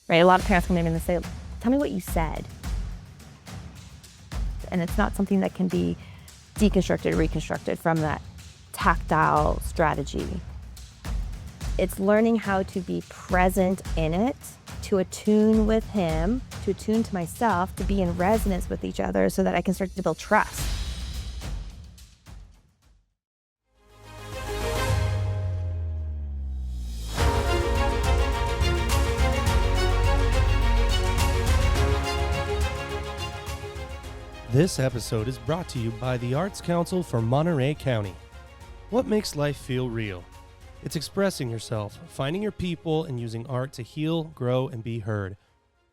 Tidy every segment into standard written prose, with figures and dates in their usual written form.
right? A lot of parents come in and they say, tell me what you said. And it's not something that can be deconstructed, reconstructed from that tactile strategy. It's learning how to be present in it, to attune with him, to attune to myself, to be in resonance with each other so that I can start to build trust. This episode is brought to you by the Arts Council for Monterey County. What makes life feel real? It's expressing yourself, finding your people, and using art to heal, grow, and be heard.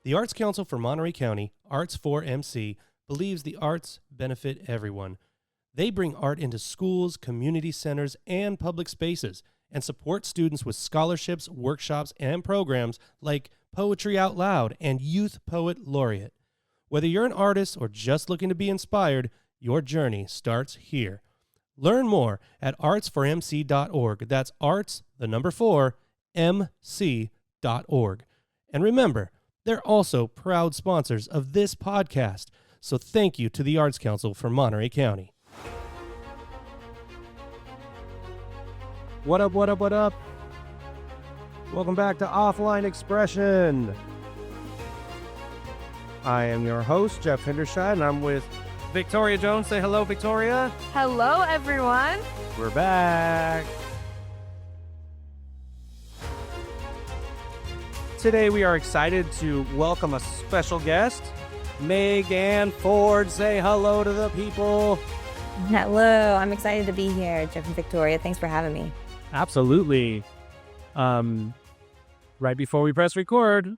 The Arts Council for Monterey County, Arts4MC, believes the arts benefit everyone. They bring art into schools, community centers, and public spaces, and support students with scholarships, workshops, and programs like Poetry Out Loud and Youth Poet Laureate. Whether you're an artist or just looking to be inspired, your journey starts here. Learn more at arts4mc.org. That's arts, the number 4, mc.org. And remember, they're also proud sponsors of this podcast. So thank you to the Arts Council for Monterey County. What up, what up, what up? Welcome back to Offline Expression. I am your host, Jeff Henderson, and I'm with Victoria Jones. Say hello, Victoria. Hello, everyone. We're back. Today we are excited to welcome a special guest, MegAnne Ford. Say hello to the people. Hello. I'm excited to be here, Jeff and Victoria. Thanks for having me. Absolutely. Right before we press record,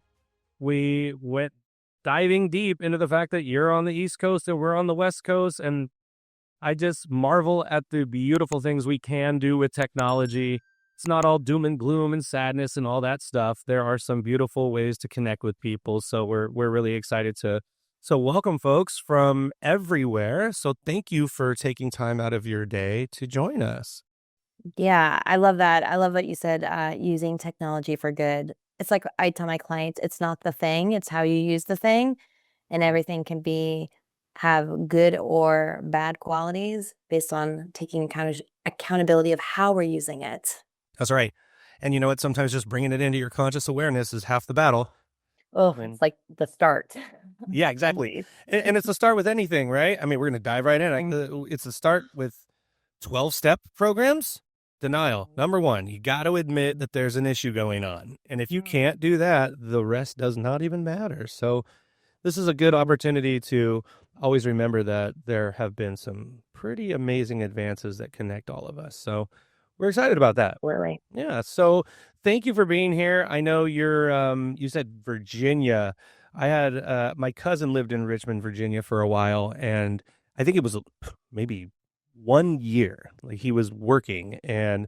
we went diving deep into the fact that you're on the East Coast and we're on the West Coast. And I just marvel at the beautiful things we can do with technology. It's not all doom and gloom and sadness and all that stuff. There are some beautiful ways to connect with people. So we're really excited to welcome folks from everywhere. So thank you for taking time out of your day to join us. Yeah, I love that. I love what you said, using technology for good. It's like I tell my clients, it's not the thing, it's how you use the thing. And everything can have good or bad qualities based on taking accountability of how we're using it. That's right. And you know what? Sometimes just bringing it into your conscious awareness is half the battle. Oh, it's like the start. Yeah, exactly. And it's a start with anything, right? I mean, we're going to dive right in. It's a start with 12-step programs. Denial. Number 1, you got to admit that there's an issue going on. And if you can't do that, the rest does not even matter. So this is a good opportunity to always remember that there have been some pretty amazing advances that connect all of us. So we're excited about that. We're right. Yeah. So thank you for being here. I know you're, you said Virginia. I had, my cousin lived in Richmond, Virginia for a while. And I think it was maybe 1 year, like he was working, and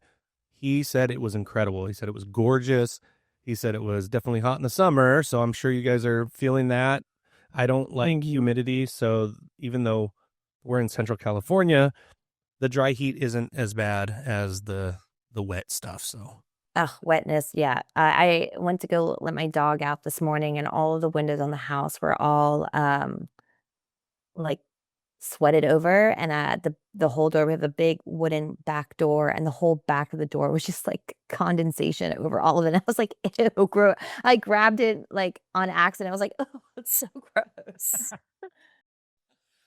he said it was incredible. He said it was gorgeous. He said it was definitely hot in the summer. So I'm sure you guys are feeling that. I don't like humidity. So even though we're in Central California, the dry heat isn't as bad as the wet stuff. So Wetness. Yeah. I went to go let my dog out this morning, and all of the windows on the house were all like sweated over, and the whole door, we have a big wooden back door, and the whole back of the door was just like condensation over all of it. I was like, ew, gross. I grabbed it like on accident. I was like, oh, it's so gross.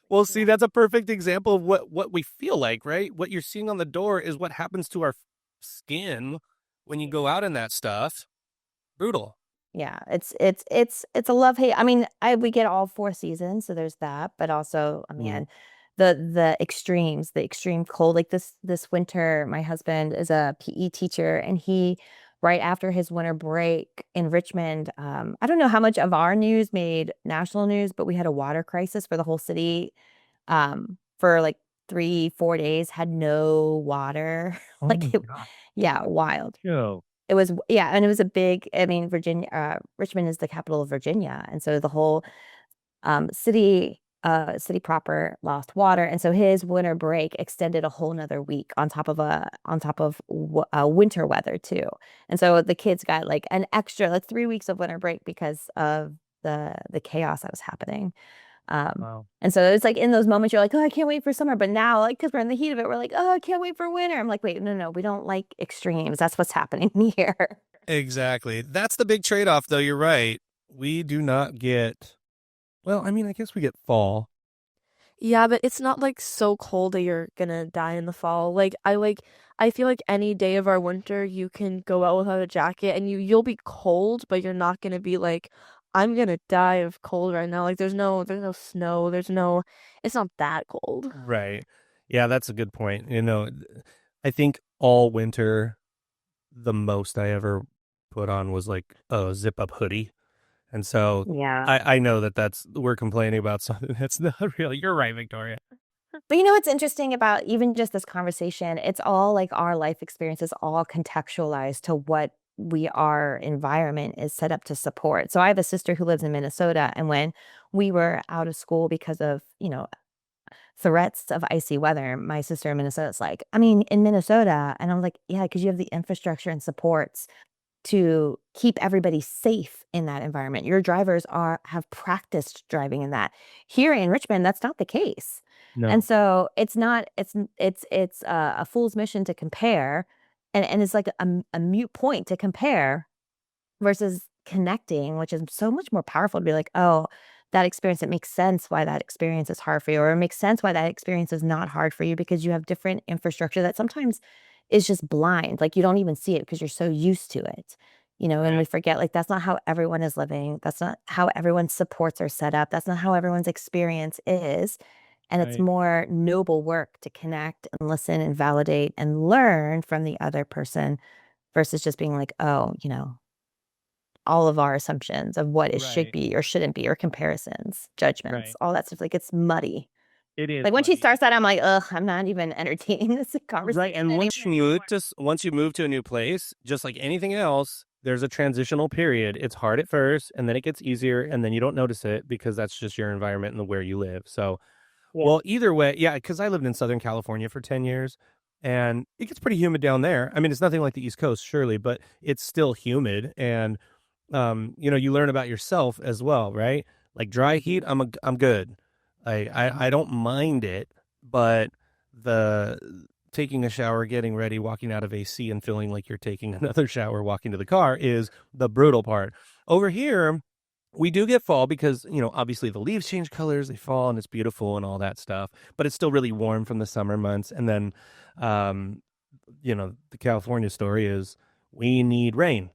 well, see, that's a perfect example of what we feel like, right? What you're seeing on the door is what happens to our skin when you go out in that stuff. Brutal. Yeah, it's a love-hate. I mean, we get all 4 seasons, so there's that, but also, I mean, the extremes, the extreme cold. Like this winter, my husband is a PE teacher, and he, right after his winter break in Richmond, I don't know how much of our news made national news, but we had a water crisis for the whole city, for like 3-4 days, had no water. Like yeah, wild. Yo. It was, yeah, and it was a big, I mean, Richmond is the capital of Virginia, and so the whole city city proper lost water, and so his winter break extended a whole nother week on top of winter weather too. And so the kids got like an extra like 3 weeks of winter break because of the chaos that was happening. Wow. And so it's like in those moments you're like, oh, I can't wait for summer. But now, like, because we're in the heat of it, we're like, oh, I can't wait for winter. I'm like, wait, no, we don't like extremes. That's what's happening here. Exactly. That's the big trade off, though. You're right. We do not get, well, I mean, I guess we get fall. Yeah, but it's not like so cold that you're gonna die in the fall. I feel like any day of our winter you can go out without a jacket and you'll be cold, but you're not gonna be like, I'm gonna die of cold right now. Like there's no snow, it's not that cold. Right. Yeah, that's a good point. I think all winter, the most I ever put on was like a zip up hoodie. And so Yeah. I know we're complaining about something that's not real. You're right, Victoria. But you know what's interesting about even just this conversation? It's all like our life experience is all contextualized to what our environment is set up to support. So I have a sister who lives in Minnesota, and when we were out of school because of, threats of icy weather, my sister in Minnesota is like, I mean, in Minnesota, and I'm like, yeah, because you have the infrastructure and supports to keep everybody safe in that environment. Your drivers have practiced driving in that. Here in Richmond, that's not the case. And No. so it's not it's a fool's mission to compare, and it's like a mute point to compare versus connecting, which is so much more powerful to be like, oh, that experience, it makes sense why that experience is hard for you, or it makes sense why that experience is not hard for you because you have different infrastructure that sometimes is just blind. Like you don't even see it because you're so used to it. And we forget like that's not how everyone is living. That's not how everyone's supports are set up. That's not how everyone's experience is. And it's Right. more noble work to connect and listen and validate and learn from the other person versus just being like, oh, all of our assumptions of what it should Right. be or shouldn't be or comparisons, judgments, Right. all that stuff. Like it's muddy. It is Like when she muddy. starts that, I'm like, ugh, I'm not even entertaining this Right. conversation And anymore. once you move to a new place, just like anything else, there's a transitional period. It's hard at first, and then it gets easier, and then you don't notice it because that's just your environment and where you live. So, Yeah. well, either way, yeah, because I lived in Southern California for 10 years, and it gets pretty humid down there. I mean, it's nothing like the East Coast, surely, but it's still humid. And you learn about yourself as well, right? Like dry heat, I'm good. I don't mind it, but the taking a shower, getting ready, walking out of AC and feeling like you're taking another shower, walking to the car is the brutal part. Over here, we do get fall because, obviously the leaves change colors, they fall and it's beautiful and all that stuff, but it's still really warm from the summer months. And then, um, the California story is we need rain,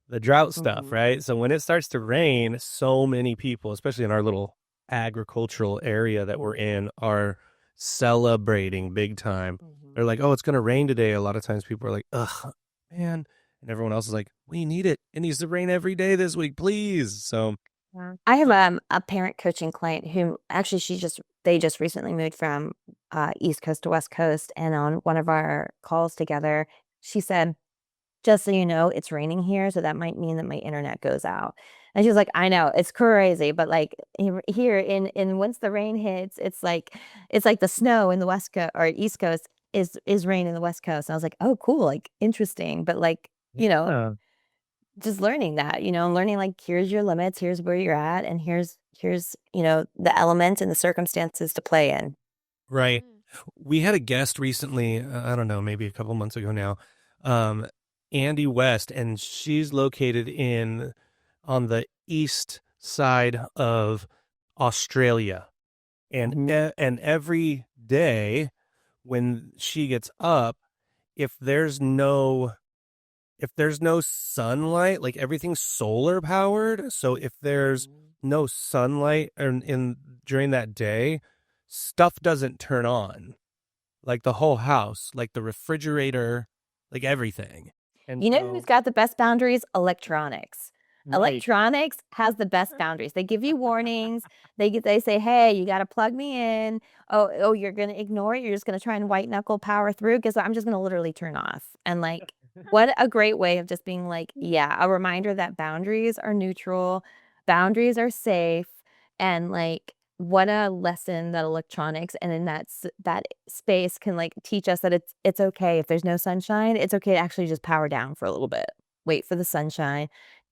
the drought stuff, Mhm. right? So when it starts to rain, so many people, especially in our little agricultural area that we're in, are celebrating big time. They're Mhm. like, "Oh, it's going to rain today." A lot of times people are like, "Ugh, man." And everyone else is like, "We need it. It needs to rain every day this week, please." So, Yeah. I have a parent coaching client who actually they just recently moved from East Coast to West Coast, and on one of our calls together, she said, just so you know, it's raining here, so that might mean that my internet goes out. And she was like, I know, it's crazy, but like here in once the rain hits, it's like the snow in the West Coast or East Coast is rain in the West Coast. And I was like, oh, cool, like interesting. But like, yeah. just learning that, learning like here's your limits, here's where you're at, and here's the elements and the circumstances to play in. Right. Mm. We had a guest recently, I don't know, maybe a couple months ago now, um, Andy West, and she's located on the east side of Australia. And Mhm. and every day when she gets up, if there's no sunlight, like everything's solar powered, so if there's no sunlight in during that day, stuff doesn't turn on. Like the whole house, like the refrigerator, like everything. And You know who's so, got the best boundaries? Electronics. right. Electronics has the best boundaries. They give you warnings. They say, "Hey, you got to plug me in." Oh, you're gonna ignore it. You're just gonna try and white knuckle power through because I'm just gonna literally turn off. And like, what a great way of just being like, yeah, a reminder that boundaries are neutral, boundaries are safe, and like what a lesson that electronics and in that space can like teach us that it's okay if there's no sunshine. It's okay to actually just power down for a little bit, wait for the sunshine,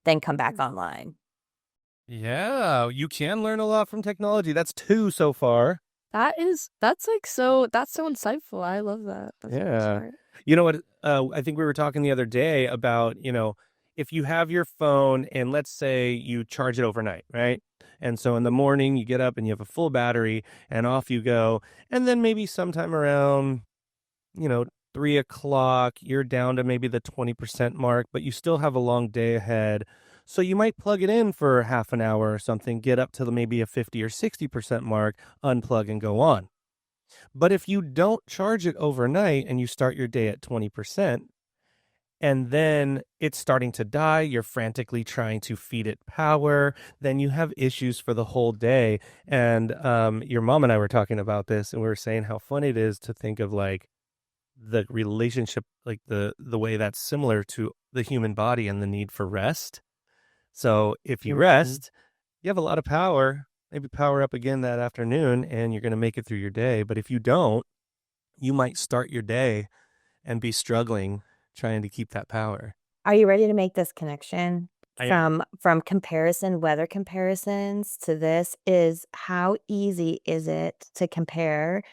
then come back online. Yeah, you can learn a lot from technology. That's two so far. That's so insightful. I love that. That's really Yeah. smart. You know what? I think we were talking the other day about, if you have your phone and let's say you charge it overnight, right? And so in the morning you get up and you have a full battery and off you go. And then maybe sometime around, you know, 3 o'clock, you're down to maybe the 20% mark, but you still have a long day ahead. So you might plug it in for half an hour or something, get up to maybe a 50 or 60% mark, unplug and go on. But if you don't charge it overnight and you start your day at 20%, and then it's starting to die, you're frantically trying to feed it power, then you have issues for the whole day. And your mom and I were talking about this, and we were saying how fun it is to think of like the relationship, like the way that's similar to the human body and the need for rest. So if you rest, you have a lot of power, maybe power up again that afternoon, and you're going to make it through your day. But if you don't, you might start your day and be struggling trying to keep that power. Are you ready to make this connection I am. from weather comparisons to this is how easy is it to compare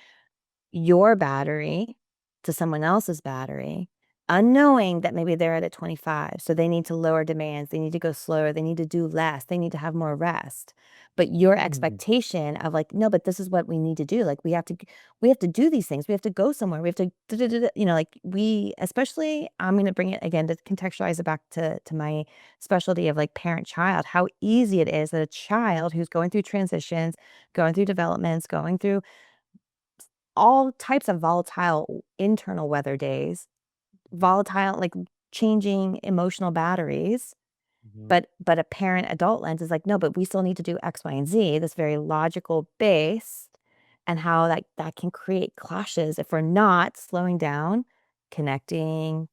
your battery to someone else's battery, unknowing that maybe they're at a 25, so they need to lower demands, they need to go slower, they need to do less, they need to have more rest. But your expectation of like, no, but this is what we need to do. Like we have to do these things. We have to go somewhere. We have to, like we, especially, I'm going to bring it again to contextualize it back to my specialty of like parent child, how easy it is that a child who's going through transitions, going through developments, going through all types of volatile internal weather days, volatile, like changing emotional batteries. Mhm. But a parent adult lens is like, no, but we still need to do X, Y, and Z, this very logical base, and how that can create clashes if we're not slowing down, connecting,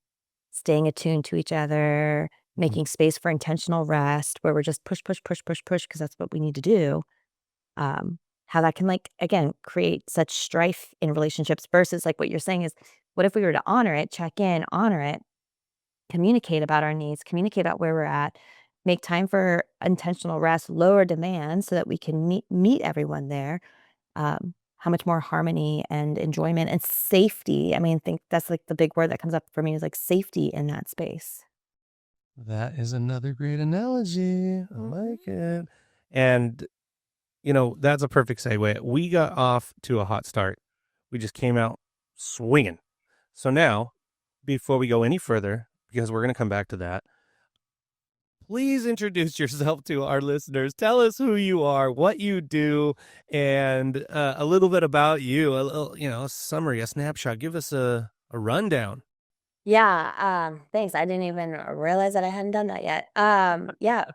staying attuned to each other, Mhm. making space for intentional rest, where we're just push, push, push, push, push, because that's what we need to do. How that can like again create such strife in relationships versus like what you're saying is what if we were to honor it, check in, honor it, communicate about our needs, communicate about where we're at, make time for intentional rest, lower demands so that we can meet everyone there. How much more harmony and enjoyment and safety. I mean, think that's like the big word that comes up for me is like safety in that space. That is another great analogy. I Mhm. like it. And, that's a perfect segue. We got off to a hot start. We just came out swinging. So now, before we go any further, because we're going to come back to that, please introduce yourself to our listeners. Tell us who you are, what you do, and a little bit about you. A little, a summary, a snapshot. Give us a rundown. Yeah, thanks. I didn't even realize that I hadn't done that yet. Yeah,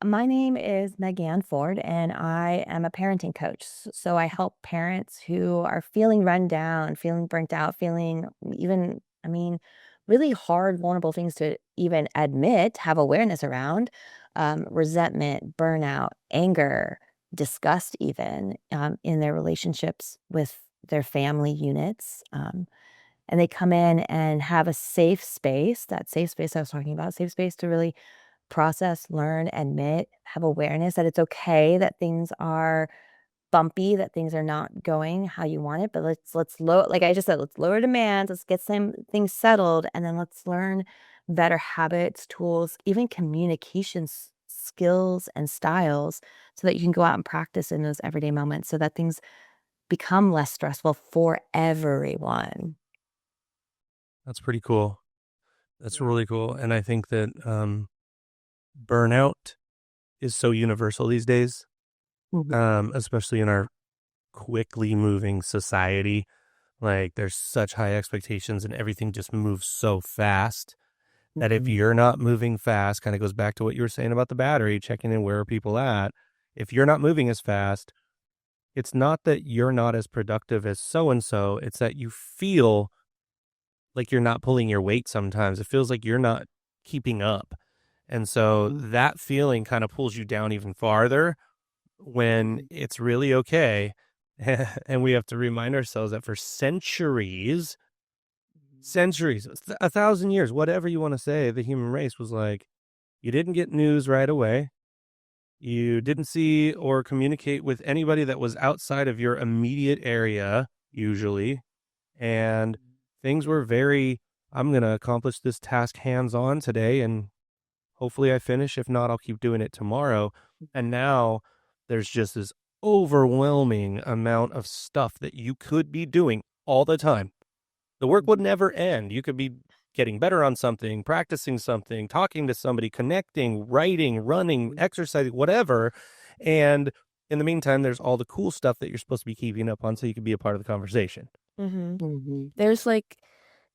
my name is MegAnne Ford, and I am a parenting coach. So I help parents who are feeling run down, feeling burnt out, feeling even, I mean, really hard, vulnerable things to even admit, have awareness around, resentment, burnout, anger, disgust, even in their relationships with their family units. And they come in and have a safe space, that safe space I was talking about, safe space to really process, learn, admit, have awareness that it's okay that things are bumpy, that things are not going how you want it, but let's lower, like I just said, let's lower demands, let's get some things settled, and then let's learn better habits, tools, even communications skills and styles so that you can go out and practice in those everyday moments so that things become less stressful for everyone. That's pretty cool. That's really cool. And I think that burnout is so universal these days, Mhm, especially in our quickly moving society. Like there's such high expectations and everything just moves so fast that if mhm, you're not moving fast, kind of goes back to what you were saying about the battery, checking in where are people at. If you're not moving as fast, it's not that you're not as productive as so and so, it's that you feel like you're not pulling your weight sometimes. It feels like you're not keeping up. And so mhm. that feeling kind of pulls you down even farther. when it's really okay. And we have to remind ourselves that for centuries, 1,000 years, whatever you want to say, the human race was like, you didn't get news right away. You didn't see or communicate with anybody that was outside of your immediate area, usually. And things were very, I'm going to accomplish this task hands on today, and hopefully I finish. If not, I'll keep doing it tomorrow. And now there's just this overwhelming amount of stuff that you could be doing all the time. The work would never end. You could be getting better on something, practicing something, talking to somebody, connecting, writing, running, exercising, whatever. And in the meantime, there's all the cool stuff that you're supposed to be keeping up on so you can be a part of the conversation. There's like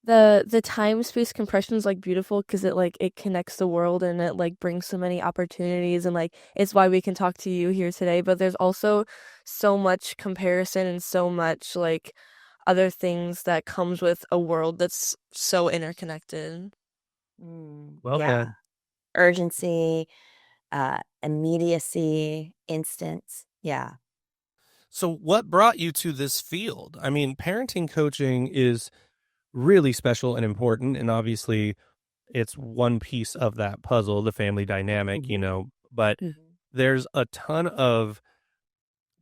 the time space compression is like beautiful because it connects the world and it like brings so many opportunities, and like it's why we can talk to you here today. But there's also so much comparison and so much like other things that comes with a world that's so interconnected. Well Yeah. said. Urgency, immediacy, instance. Yeah. So, what brought you to this field? I mean, parenting coaching is really special and important. And obviously, it's one piece of that puzzle, the family dynamic, but there's a ton of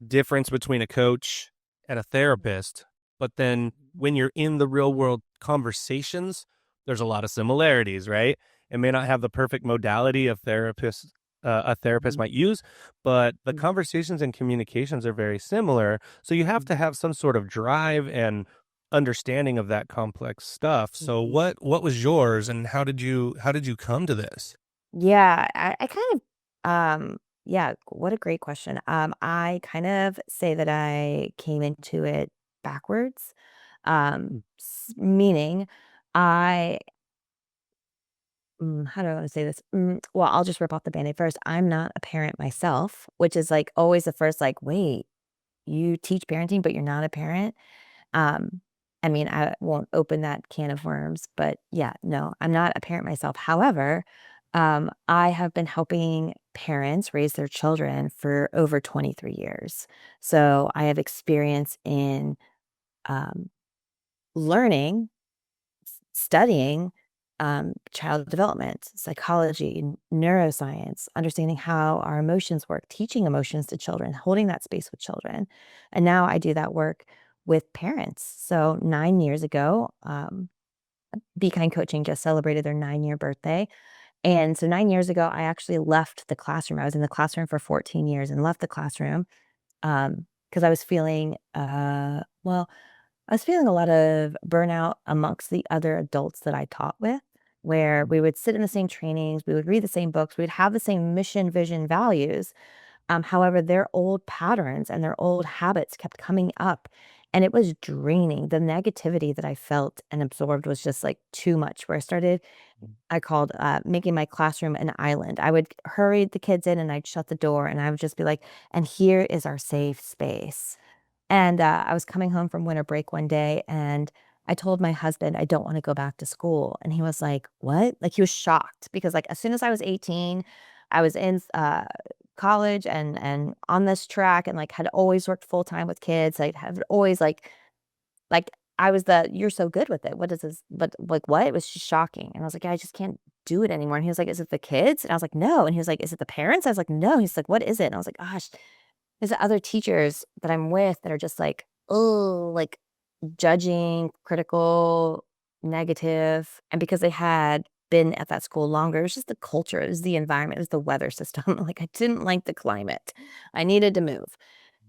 difference between a coach and a therapist. But then when you're in the real world conversations, there's a lot of similarities, right? It may not have the perfect modality of a therapist might use, but the conversations and communications are very similar. So you have to have some sort of drive and understanding of that complex stuff. So what was yours, and how did you come to this? Yeah, I kind of yeah, what a great question. I kind of say that I came into it backwards. Meaning I how do I want to say this? Well, I'll just rip off the band-aid first. I'm not a parent myself, which is like always the first like, wait, you teach parenting, but you're not a parent. Um, I mean, I won't open that can of worms, but yeah, no, I'm not a parent myself. However, I have been helping parents raise their children for over 23 years. So I have experience in um, learning, studying child development, psychology, neuroscience, understanding how our emotions work, teaching emotions to children, holding that space with children. And now I do that work with parents. So 9 years ago, Be Kind Coaching just celebrated their 9-year birthday. And so 9 years ago, I actually left the classroom. I was in the classroom for 14 years and left the classroom because I was feeling, well, I was feeling a lot of burnout amongst the other adults that I taught with, where we would sit in the same trainings, we would read the same books, we would have the same mission, vision, values. However, their old patterns and their old habits kept coming up, and it was draining. The negativity that I felt and absorbed was just like too much. Where I called making my classroom an island. I would hurry the kids in and I'd shut the door and I would just be like, and here is our safe space. And I was coming home from winter break one day and I told my husband, I don't want to go back to school. And he was like, what? Like he was shocked because like as soon as I was 18, I was in college and on this track and like had always worked full time with kids. I had always like I was you're so good with it. What is this? But like what? It was just shocking. And I was like, I just can't do it anymore. And he was like, is it the kids? And I was like, no. And he was like, is it the parents? I was like, no. He's like, what is it? And I was like, gosh, there's other teachers that I'm with that are just like, oh, like judging, critical, negative. And because they had been at that school longer, it was just the culture, it was the environment, it was the weather system. Like I didn't like the climate. I needed to move.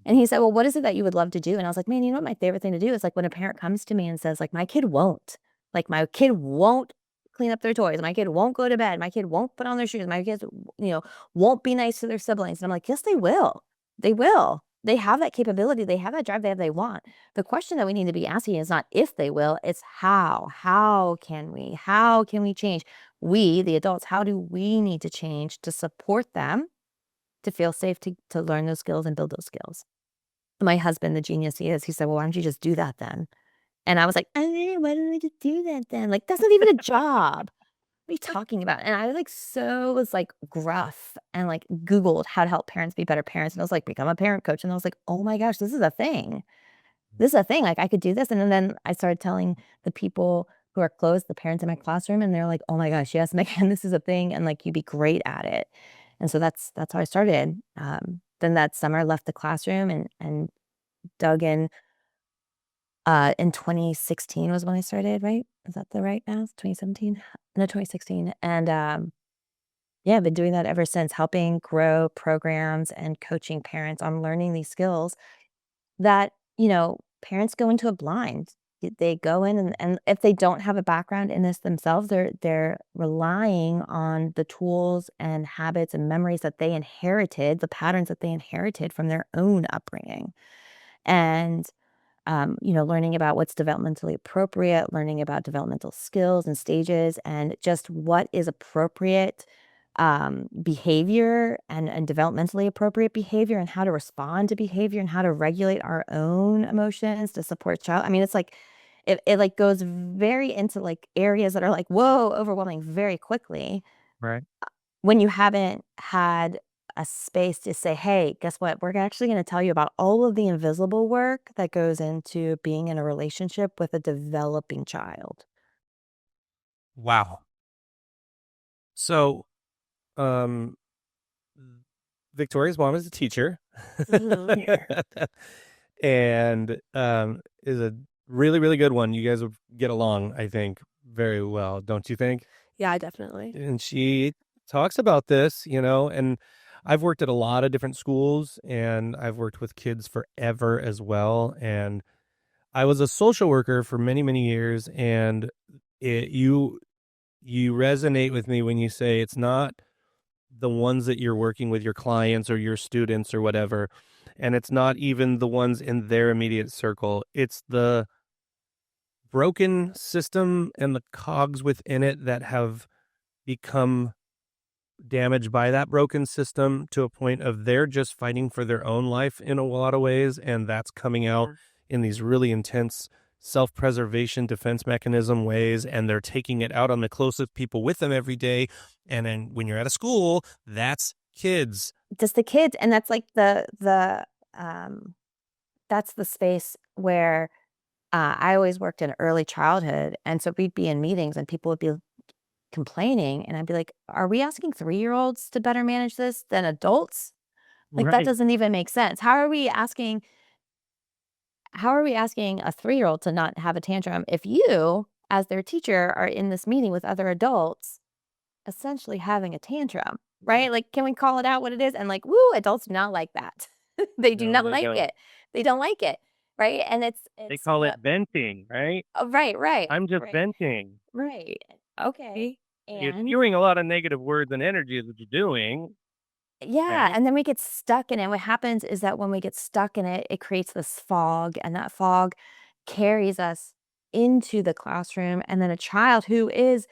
And he said, well, what is it that you would love to do? And I was like, man, you know what my favorite thing to do is like when a parent comes to me and says, like, my kid won't clean up their toys. My kid won't go to bed. My kid won't put on their shoes. My kids, won't be nice to their siblings. And I'm like, yes, they will. They will. They have that capability. They have that drive. They want. The question that we need to be asking is not if they will, it's how. How can we? How can we change? We, the adults, how do we need to change to support them to feel safe to learn those skills and build those skills? My husband, the genius he is, he said, well, why don't you just do that then? And I was like, why don't I just do that then? Like, that's not even a job. are you talking about? And I like so was like gruff and like Googled how to help parents be better parents. And I was like, become a parent coach. And I was like, oh my gosh, this is a thing. This is a thing. Like I could do this. And then I started telling the people who are close, the parents in my classroom, and they're like, oh my gosh, yes, MegAnne, this is a thing. And like you'd be great at it. And so that's how I started. Then that summer I left the classroom and dug in 2016 was when I started, right? Is that the right math? 2017? No, 2016. And yeah, I've been doing that ever since, helping grow programs and coaching parents on learning these skills that, parents go into a blind. They go in and if they don't have a background in this themselves, they're relying on the tools and habits and memories that they inherited, the patterns that they inherited from their own upbringing. And learning about what's developmentally appropriate, learning about developmental skills and stages, and just what is appropriate behavior and developmentally appropriate behavior, and how to respond to behavior, and how to regulate our own emotions to support child. I mean, it's like it like goes very into like areas that are like whoa, overwhelming very quickly Right. when you haven't had a space to say, hey, guess what? We're actually going to tell you about all of the invisible work that goes into being in a relationship with a developing child. Wow. So, um, Victoria's mom is a teacher. And is a really, really good one. You guys would get along, I think, very well, don't you think? Yeah, definitely. And she talks about this, and I've worked at a lot of different schools and I've worked with kids forever as well. And I was a social worker for many, many years. And you resonate with me when you say it's not the ones that you're working with, your clients or your students or whatever. And it's not even the ones in their immediate circle. It's the broken system and the cogs within it that have become damaged by that broken system to a point of they're just fighting for their own life in a lot of ways. And that's coming out in these really intense self-preservation defense mechanism ways. And they're taking it out on the closest people with them every day. And then when you're at a school, that's kids. Just the kids. And that's like that's the space where I always worked in early childhood. And so we'd be in meetings and people would be complaining. And I'd be like, are we asking 3-year-olds to better manage this than adults? Like that Right. doesn't even make sense. How are we asking a 3-year-old to not have a tantrum if you, as their teacher, are in this meeting with other adults essentially having a tantrum, right? Like, can we call it out what it is? And like, woo, adults do not like that. They do No, not they like don't. it. They don't like it, right? And They it's call it venting, right? right, right, I'm just right, venting. right. Okay. You're And spewing a lot of negative words and energy that you're doing, yeah, right? and then we get stuck in it. What happens is that when we get stuck in it, it creates this fog, and that fog carries us into the classroom. And then a child who is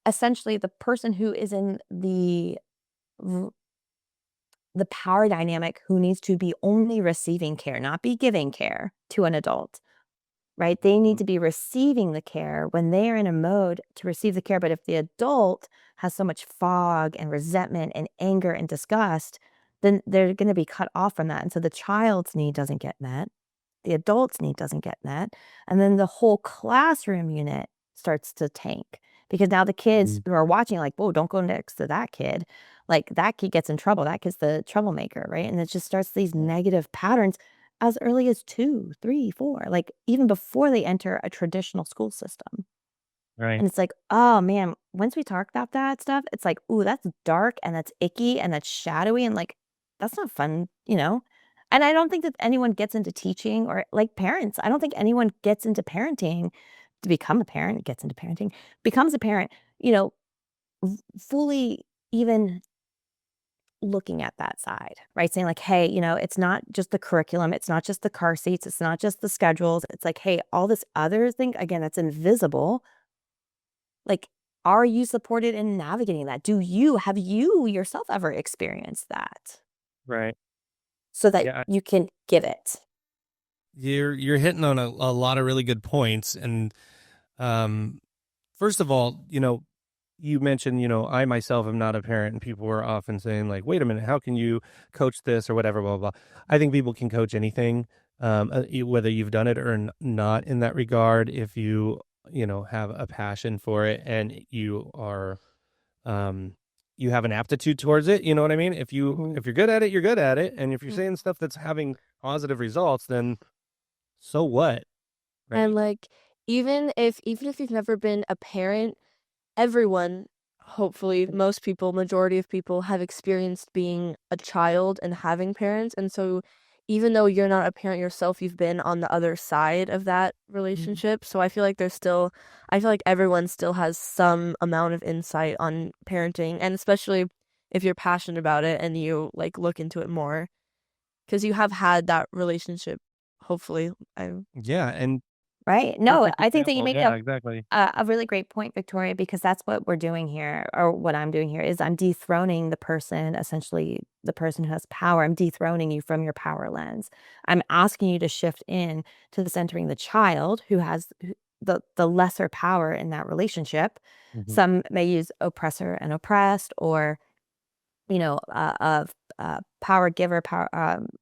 essentially the person who is in r- the power dynamic, who needs to be only receiving care, not be giving care to an adult, right? They need to be receiving the care when they are in a mode to receive the care. But if the adult has so much fog and resentment and anger and disgust, then they're going to be cut off from that. And so the child's need doesn't get met. The adult's need doesn't get met. And then the whole classroom unit starts to tank because now the kids Mhm. who are watching, like, whoa, don't go next to that kid. Like that kid gets in trouble. That kid's the troublemaker, right? And it just starts these negative patterns as early as 2, 3, 4, like even before they enter a traditional school system. Right. And it's like, oh man, once we talk about that stuff, it's like, ooh, that's dark and that's icky and that's shadowy and like that's not fun. And I don't think that anyone gets into teaching or like parents. I don't think anyone gets into parenting to become a parent, gets into parenting, becomes a parent, you know, fully even looking at that side, right? Saying like, hey, it's not just the curriculum, it's not just the car seats, it's not just the schedules. It's like, hey, all this other thing, again, that's invisible. Like, are you supported in navigating that? Have you yourself ever experienced that Right. so that Yeah. you can give it? You're hitting on a lot of really good points. And um, first of all, you mentioned, I myself am not a parent, and people were often saying like, "Wait a minute, how can you coach this or whatever?" Blah blah. Blah. I think people can coach anything, whether you've done it or not. In that regard, if you have a passion for it and um, you have an aptitude towards it. You know what I mean? Mhm. If you're good at it, you're good at it, and if you're saying stuff that's having positive results, then so what, And right? like even if you've never been a parent, everyone, hopefully most people, majority of people have experienced being a child and having parents. And so even though you're not a parent yourself, you've been on the other side of that Mhm. relationship. So I feel like everyone still has some amount of insight on parenting, and especially if you're passionate about it and you like look into it more because you have had that relationship, hopefully. I Yeah, and Right. No, perfect I think that you example. made Yeah, exactly. a really great point, Victoria, because that's what we're doing here, or what I'm doing here is I'm dethroning the person, essentially the person who has power. I'm dethroning you from your power lens. I'm asking you to shift in to the centering the child who has the lesser power in that relationship. Hmm. Some may use oppressor and oppressed, or of power giver, power,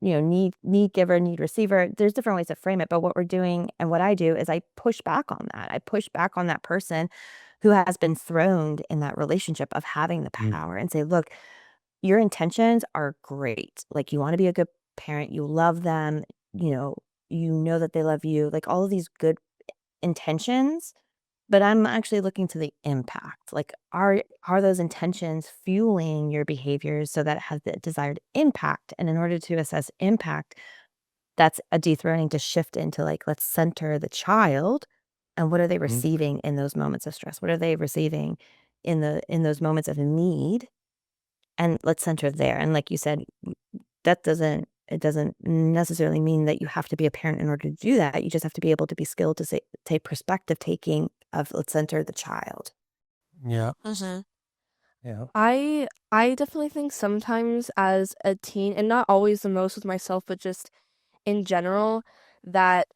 need giver, need receiver. There's different ways to frame it, but what we're doing and what I do is I push back on that. I push back on that person who has been throned in that relationship of having the power and say, look, your intentions are great. Like, you want to be a good parent, you love them, you know, you know that they love you, like all of these good intentions, but I'm actually looking to the impact. Like, are those intentions fueling your behaviors so that it has the desired impact? And in order to assess impact, that's a dethroning to shift into like, let's center the child and what are they Hmm. receiving in those moments of stress? What are they receiving in those moments of need? And let's center there. And like you said, that doesn't it doesn't necessarily mean that you have to be a parent in order to do that. You just have to be able to be skilled to say, take perspective taking of let's center the child. Yeah, Mhm. yeah. I definitely think sometimes as a teen, and not always the most with myself, but just in general, that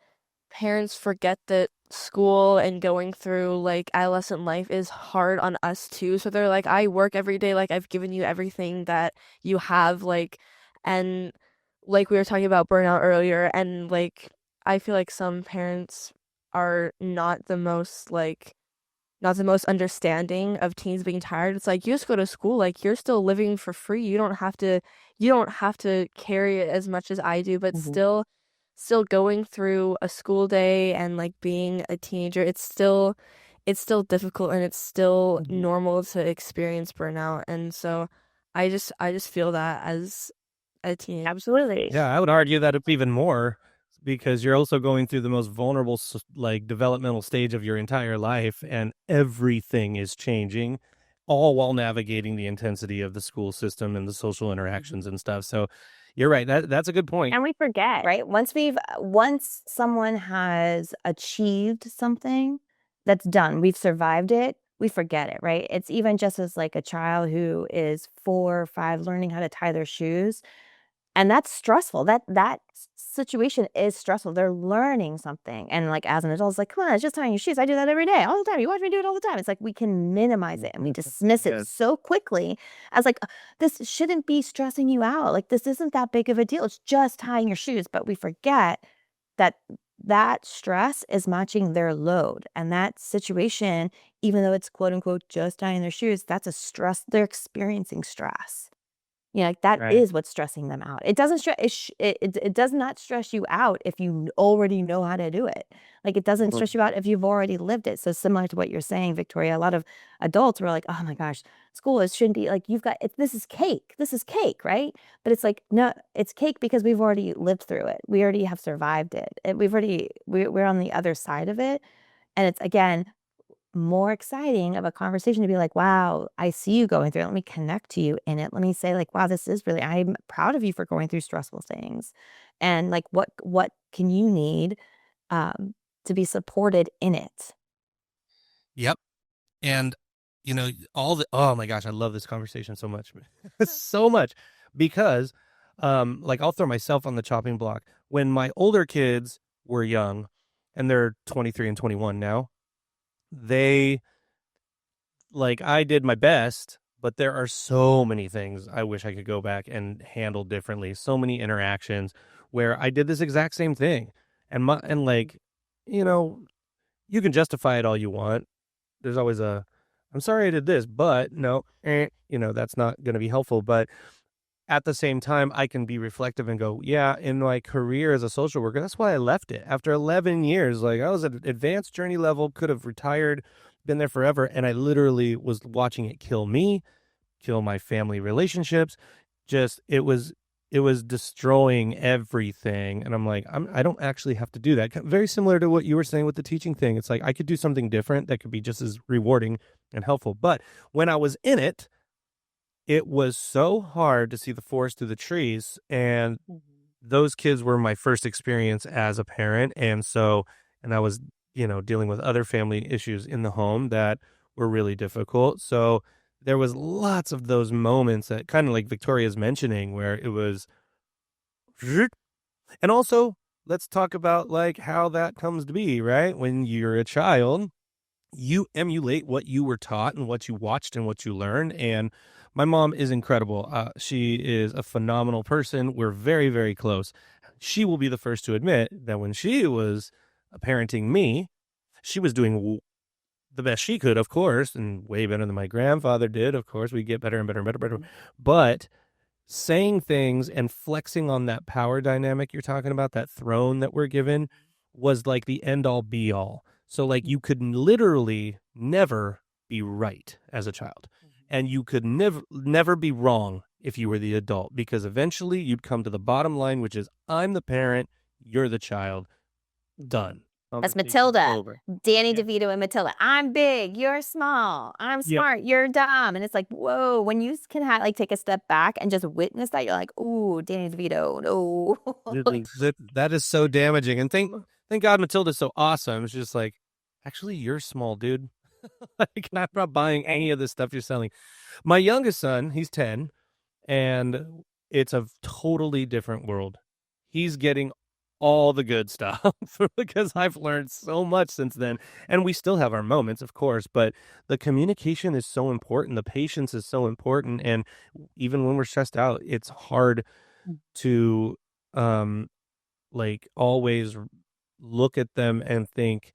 parents forget that school and going through like adolescent life is hard on us too. So they're like, I work every day, like I've given you everything that you have, like, and like we were talking about burnout earlier, and like I feel like some parents are not the most understanding of teens being tired. It's like you just go to school, like you're still living for free. You don't have to carry it as much as I do, but Mhm, still going through a school day and like being a teenager, it's still difficult, and it's still mhm. normal to experience burnout. And so I just feel that as a teenager. Absolutely. Yeah, I would argue that it's even more because you're also going through the most vulnerable, like developmental stage of your entire life, and everything is changing, all while navigating the intensity of the school system and the social Mhm. interactions and stuff. So, you're right. That's a good point. And we forget, right? Once someone has achieved something that's done, we've survived it, we forget it, right? It's even just as like a child who is 4 or 5 learning how to tie their shoes. And that's stressful. That situation is stressful. They're learning something, and, like, as an adult, it's like, "Come on, it's just tying your shoes. I do that every day, all the time. You watch me do it all the time." It's like we can minimize it, and we dismiss it Yes. so quickly as, like, "This shouldn't be stressing you out. Like, this isn't that big of a deal. It's just tying your shoes." But we forget that that stress is matching their load, and that situation, even though it's, quote, unquote, "just tying their shoes," that's a stress. They're experiencing stress. Yeah, like, that Right. is what's stressing them out. It doesn't stre it does not stress you out if you already know how to do it. Like, it doesn't Mhm. stress you out if you've already lived it. So similar to what you're saying, Victoria, a lot of adults were like, "Oh my gosh, school is shouldn't be like, you've got it this is cake. This is cake, right?" But it's like, "No, it's cake because we've already lived through it. We already have survived it. And we're on the other side of it." And it's, again, more exciting of a conversation to be like, "Wow, I see you going through it. Let me connect to you in it. Let me say like, wow, this is really I'm proud of you for going through stressful things. And like what can you need um to be supported in it?" Yep. And all the oh my gosh, I love this conversation so much. So much because like I'll throw myself on the chopping block. When my older kids were young and they're 23 and 21 now, they like I did my best, but there are so many things I wish I could go back and handle differently. So many interactions where I did this exact same thing. And like, you know, you can justify it all you want. There's always I'm sorry I did this, but no, that's not going to be helpful. But at the same time, I can be reflective and go, yeah, in my career as a social worker, that's why I left it. After 11 years, like I was at advanced journey level, could have retired, been there forever. And I literally was watching it kill me, kill my family relationships. Just, it was destroying everything. And I'm like, I don't actually have to do that. Very similar to what you were saying with the teaching thing. It's like, I could do something different that could be just as rewarding and helpful. But when I was in it was so hard to see the forest through the trees. And those kids were my first experience as a parent. And I was, dealing with other family issues in the home that were really difficult. So there was lots of those moments that kind of like Victoria's mentioning where it was, and also let's talk about like how that comes to be, right? When you're a child, you emulate what you were taught and what you watched and what you learned. And my mom is incredible. She is a phenomenal person. We're very, very close. She will be the first to admit that when she was parenting me, she was doing the best she could, of course, and way better than my grandfather did. Of course, we get better and better and better, better. But saying things and flexing on that power dynamic you're talking about, that throne that we're given, was like the end all be all. So like you could literally never be right as a child. And you could never be wrong if you were the adult, because eventually you'd come to the bottom line, which is I'm the parent, you're the child. Done. That's Matilda. Over. Danny DeVito and Matilda. I'm big, you're small. I'm smart, you're dumb. And it's like, whoa, when you can take a step back and just witness that, you're like, ooh, Danny DeVito, no. That is so damaging. And thank God Matilda's so awesome. It's just like, actually, you're small, dude. Like, I'm not buying any of the stuff you're selling. My youngest son, he's 10, and it's a totally different world. He's getting all the good stuff because I've learned so much since then. And we still have our moments, of course, but the communication is so important. The patience is so important. And even when we're stressed out, it's hard to always look at them and think,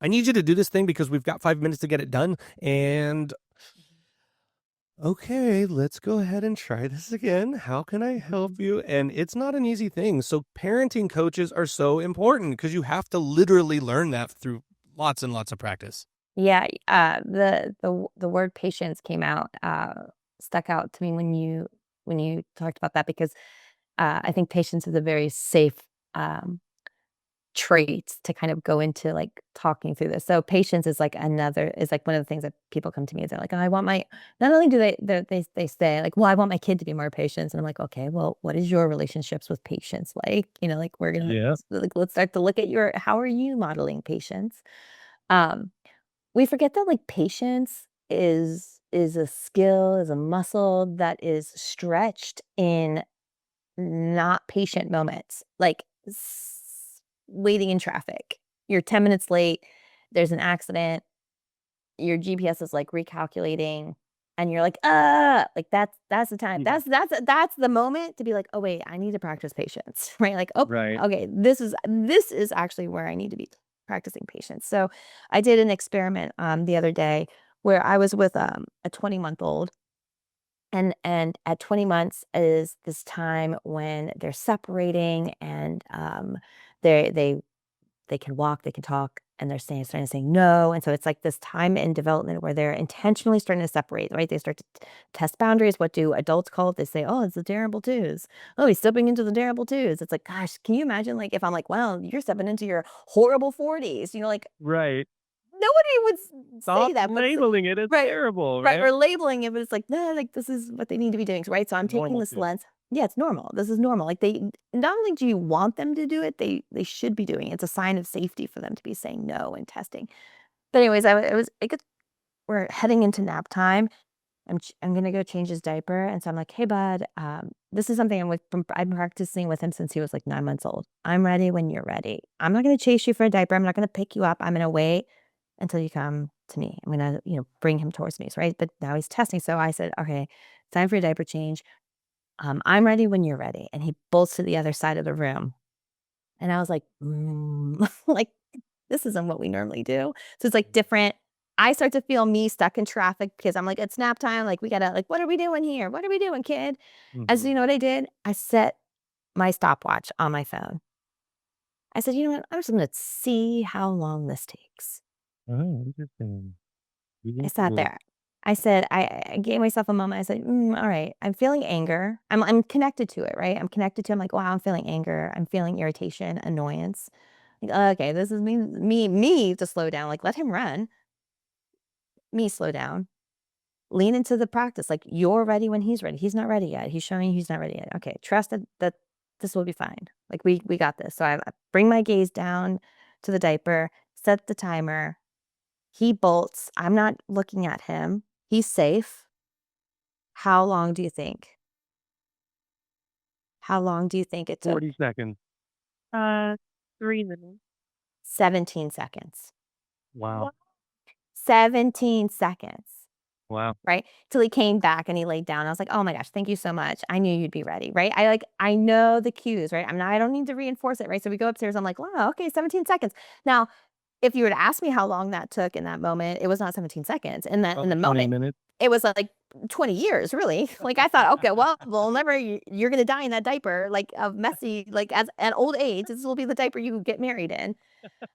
I need you to do this thing because we've got 5 minutes to get it done. And okay, let's go ahead and try this again. How can I help you? And it's not an easy thing. So parenting coaches are so important because you have to literally learn that through lots and lots of practice. Yeah, the word patience came out, stuck out to me when you talked about that, because I think patience is a very safe trait to kind of go into talking through this. So patience is one of the things that people come to me and they're like, oh, I want my, not only do they say like, well, I want my kid to be more patient. And I'm like, okay, well, what is your relationships with patience like? We're gonna let's start to look at how are you modeling patience? We forget that patience is a skill, is a muscle that is stretched in not patient moments, waiting in traffic. You're 10 minutes late, there's an accident, your GPS is recalculating, and you're like, that's the time. Yeah. That's the moment to be like, oh wait, I need to practice patience, right? Right. Okay, this is actually where I need to be practicing patience. So I did an experiment the other day where I was with a 20-month-old. And at 20 months is this time when they're separating, and they they can walk, they can talk, and they're starting to say no. And so it's this time in development where they're intentionally starting to separate, right? They start to test boundaries. What do adults call it? They say, oh, it's the terrible twos. Oh, he's stepping into the terrible twos. It's like, gosh, can you imagine if I'm like, well, you're stepping into your horrible 40s, Right. nobody would Stop say that, but labeling it as right, terrible, right, right? or labeling it, but it's no, this is what they need to be doing, right? So I'm taking Normal this too. lens. Yeah, it's normal. This is normal. They not only do you want them to do it, they should be doing it. It's a sign of safety for them to be saying no and testing. But anyways, we're heading into nap time. I'm gonna go change his diaper, and so I'm like, hey bud, this is something I'm practicing with him since he was 9 months old. I'm ready when you're ready. I'm not gonna chase you for a diaper. I'm not gonna pick you up. I'm gonna wait until you come to me. I'm going to, bring him towards me. Right. But now he's testing. So I said, okay, time for a diaper change. I'm ready when you're ready. And he bolts to the other side of the room. And I was like, like, this isn't what we normally do. So it's like different. I start to feel me stuck in traffic because I'm like, it's nap time. Like, we gotta, like, what are we doing here? What are we doing, kid? And so you know what I did? I set my stopwatch on my phone. I said, you know what? I'm just gonna see how long this takes. Oh, interesting. I sat there. I said, I gave myself a moment. I said, all right, I'm feeling anger. I'm connected to it, right? I'm connected to, I'm like, wow, I'm feeling anger. I'm feeling irritation, annoyance. Like, okay, this is me to slow down. Like, let him run. Me slow down. Lean into the practice. Like, you're ready when he's ready. He's not ready yet. He's showing you he's not ready yet. Okay, trust that this will be fine. Like, we got this. So I bring my gaze down to the diaper, set the timer. He bolts. I'm not looking at him. He's safe. How long do you think? How long do you think it took? 40 seconds. 3 minutes. 17 seconds. Wow. 17 seconds. Wow. Right? Till he came back and he laid down. I was like, oh my gosh, thank you so much. I knew you'd be ready. Right? I know the cues, right? I don't need to reinforce it. Right? So we go upstairs. I'm like, wow, okay, 17 seconds. Now, if you were to ask me how long that took in that moment, it was not 17 seconds. In the 20 moment, minutes. it was like 20 years, really. Like, I thought, okay, well, you're going to die in that diaper, like, of messy, like, at old age, this will be the diaper you get married in.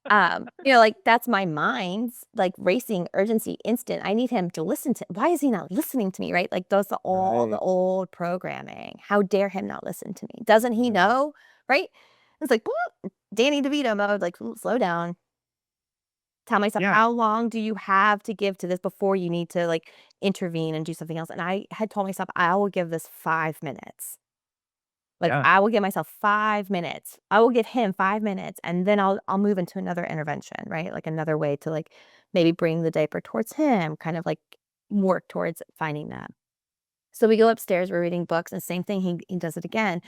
Like, that's my mind's like racing urgency instant. I need him to listen to, why is he not listening to me? Right? Like, those are all the old programming. How dare him not listen to me? Doesn't he know? Right? It's like, Danny DeVito mode, like, slow down. Tell myself, Yeah. how long do you have to give to this before you need to, like, intervene and do something else? And I had told myself, I will give this 5 minutes. Like, Yeah. I will give myself 5 minutes. I will give him 5 minutes, and then I'll move into another intervention, right? Like, another way to, like, maybe bring the diaper towards him, kind of, like, work towards finding that. So we go upstairs, we're reading books, and same thing, he does it again.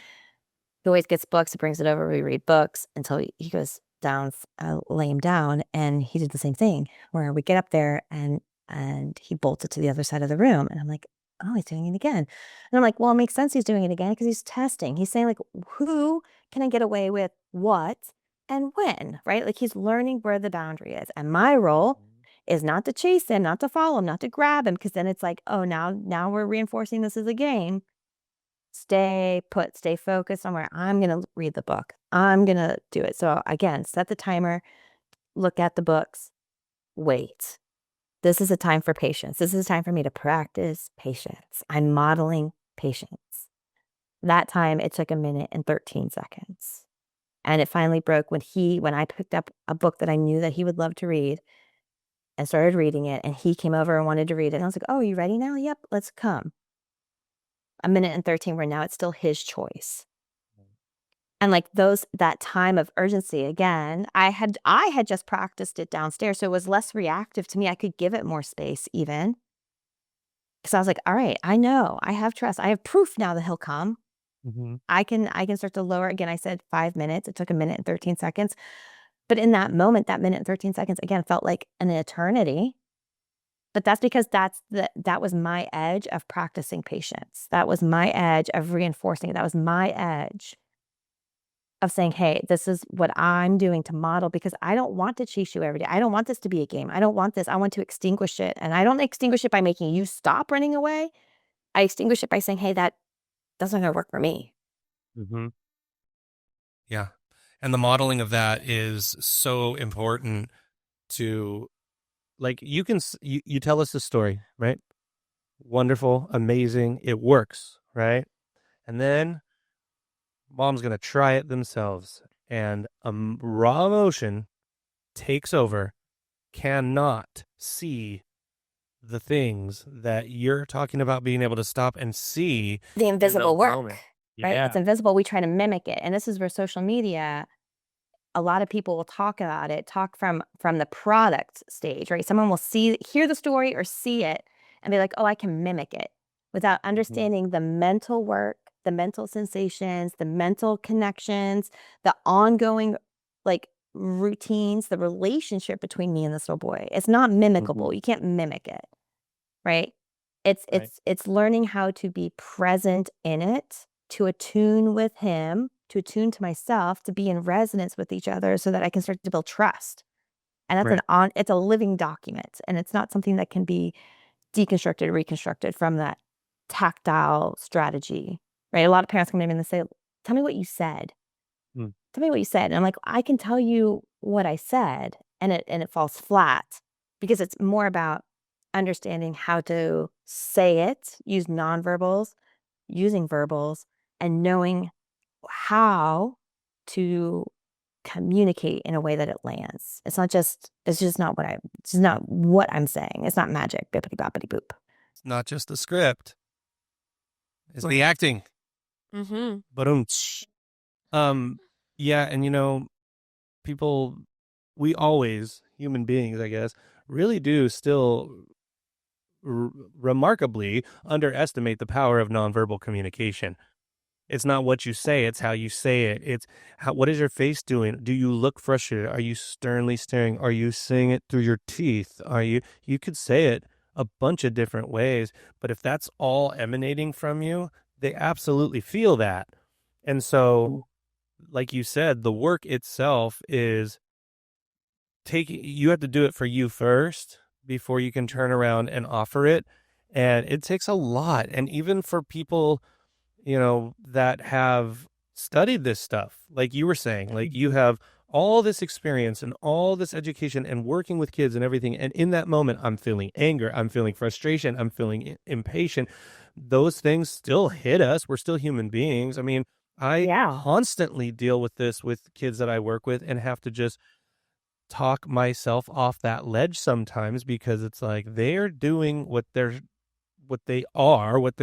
He always gets books, he brings it over, we read books until he goes down, lay him down, and he did the same thing, where we get up there and he bolted to the other side of the room, and I'm like, "Oh, he's doing it again." And I'm like, "Well, it makes sense he's doing it again because he's testing." He's saying, like, "Who can I get away with what and when?" Right? Like, he's learning where the boundary is, and my role is not to chase him, not to follow him, not to grab him, because then it's like, "Oh, now we're reinforcing this as a game." Stay put, stay focused on where I'm going to read the book. I'm going to do it. So again, set the timer, look at the books, wait. This is a time for patience. This is a time for me to practice patience. I'm modeling patience. That time it took 1 minute and 13 seconds. And it finally broke when I picked up a book that I knew that he would love to read and started reading it, and he came over and wanted to read it. And I was like, "Oh, you ready now?" "Yep, let's come." 1 minute and 13, where now it's still his choice. And like that time of urgency, again, I had just practiced it downstairs, so it was less reactive to me. I could give it more space even. Because I was like, all right, I know, I have trust. I have proof now that he'll come. I can start to lower. Again, I said 5 minutes. It took 1 minute and 13 seconds. But in that moment, that 1 minute and 13 seconds, again, felt like an eternity. But that's because that was my edge of practicing patience. That was my edge of reinforcing it. That was my edge of saying, hey, this is what I'm doing to model, because I don't want to chase you every day. I don't want this to be a game. I don't want this. I want to extinguish it. And I don't extinguish it by making you stop running away. I extinguish it by saying, hey, that doesn't gonna work for me. Yeah. And the modeling of that is so important to, Like, you tell us the story, right? Wonderful, amazing, it works, right? And then mom's going to try it themselves, and raw emotion takes over, cannot see the things that you're talking about being able to stop and see. The invisible work, moment. right? Yeah. It's invisible. We try to mimic it. And this is where social media, a lot of people will talk about it, talk from the product stage, right? Someone will hear the story or see it and be like, oh, I can mimic it, without understanding the mental work, the mental sensations, the mental connections, the ongoing, like, routines, the relationship between me and this little boy. It's not mimicable. You can't mimic it, right? It's learning how to be present in it, to attune with him, to attune to myself, to be in resonance with each other so that I can start to build trust. And that's it's a living document, and it's not something that can be deconstructed, reconstructed from that tactile strategy, right? A lot of parents come to me and they say, "Tell me what you said. Tell me what you said." And I'm like, "I can tell you what I said," and it falls flat because it's more about understanding how to say it, use nonverbals, using verbals, and knowing how to communicate in a way that it lands. It's just not what I'm saying. It's not magic, bippity boppity boop. It's not just the script. It's the acting. But yeah, and people, we always, human beings, I guess, really do still remarkably underestimate the power of nonverbal communication. It's not what you say, it's how you say it. It's what is your face doing? Do you look frustrated? Are you sternly staring? Are you saying it through your teeth? You could say it a bunch of different ways, but if that's all emanating from you, they absolutely feel that. And so, like you said, the work itself is you have to do it for you first before you can turn around and offer it. And it takes a lot. And even for people, that have studied this stuff, like you were saying, like you have all this experience and all this education and working with kids and everything. And in that moment, I'm feeling anger, I'm feeling frustration, I'm feeling impatient. Those things still hit us. We're still human beings. I mean, I constantly deal with this with kids that I work with and have to just talk myself off that ledge sometimes because it's like they're doing what they're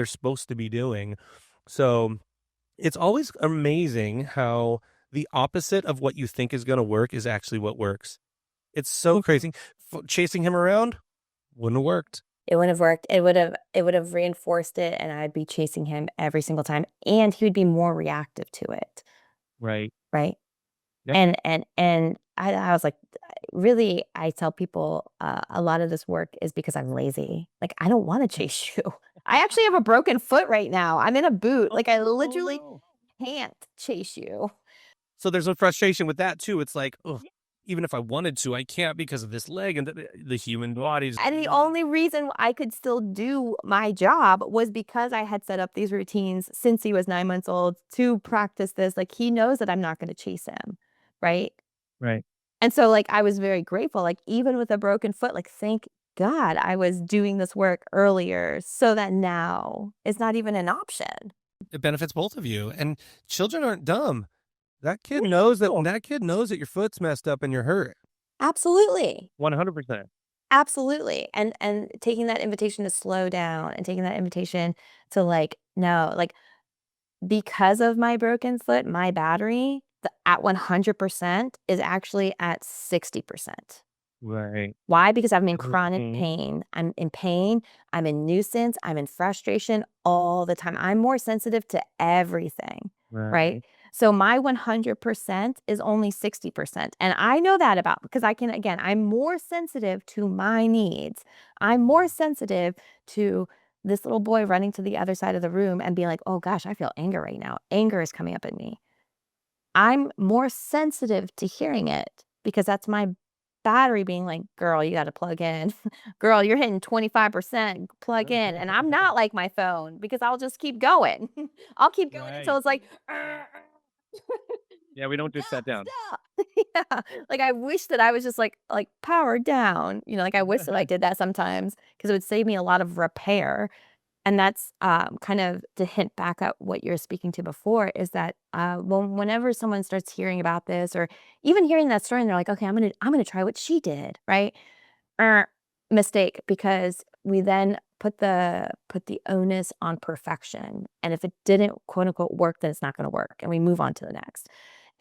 supposed to be doing. So it's always amazing how the opposite of what you think is going to work is actually what works. It's so crazy. Chasing him around wouldn't have worked. It wouldn't have worked. It would have reinforced it, and I'd be chasing him every single time, and he would be more reactive to it. Right. Right. Yeah. And I was like, really, I tell people a lot of this work is because I'm lazy. Like, I don't want to chase you. I actually have a broken foot right now. I'm in a boot. Like, I literally can't chase you. So there's a frustration with that too. It's like, ugh, even if I wanted to, I can't because of this leg and the human body's. And the only reason I could still do my job was because I had set up these routines since he was 9 months old to practice this. Like, he knows that I'm not going to chase him. Right. Right. And so, like, I was very grateful, like, even with a broken foot, like, thank God I was doing this work earlier so that now it's not even an option. It benefits both of you. And children aren't dumb. That kid knows that your foot's messed up and you're hurt. Absolutely. 100%. Absolutely. And taking that invitation to slow down and taking that invitation to, like, no, like, because of my broken foot, my battery at 100% is actually at 60%. Right. Why? Because I'm in chronic pain. I'm in pain. I'm in nuisance. I'm in frustration all the time. I'm more sensitive to everything. Right? So my 100% is only 60%. And I know that about because I'm more sensitive to my needs. I'm more sensitive to this little boy running to the other side of the room and being like, oh gosh, I feel anger right now. Anger is coming up in me. I'm more sensitive to hearing it because that's my battery being like, girl, you got to plug in. Girl, you're hitting 25%, plug in. And I'm not like my phone because I'll just keep going. I'll keep going until it's like, yeah, we don't just set down. yeah. Like, I wish that I was just like power down, like I wish that I did that sometimes because it would save me a lot of repair. And that's kind of to hint back at what you're speaking to before is that whenever someone starts hearing about this or even hearing that story and they're like, okay, I'm gonna try what she did, right? Mistake, because we then put the onus on perfection. And if it didn't quote unquote work, then it's not gonna work. And we move on to the next.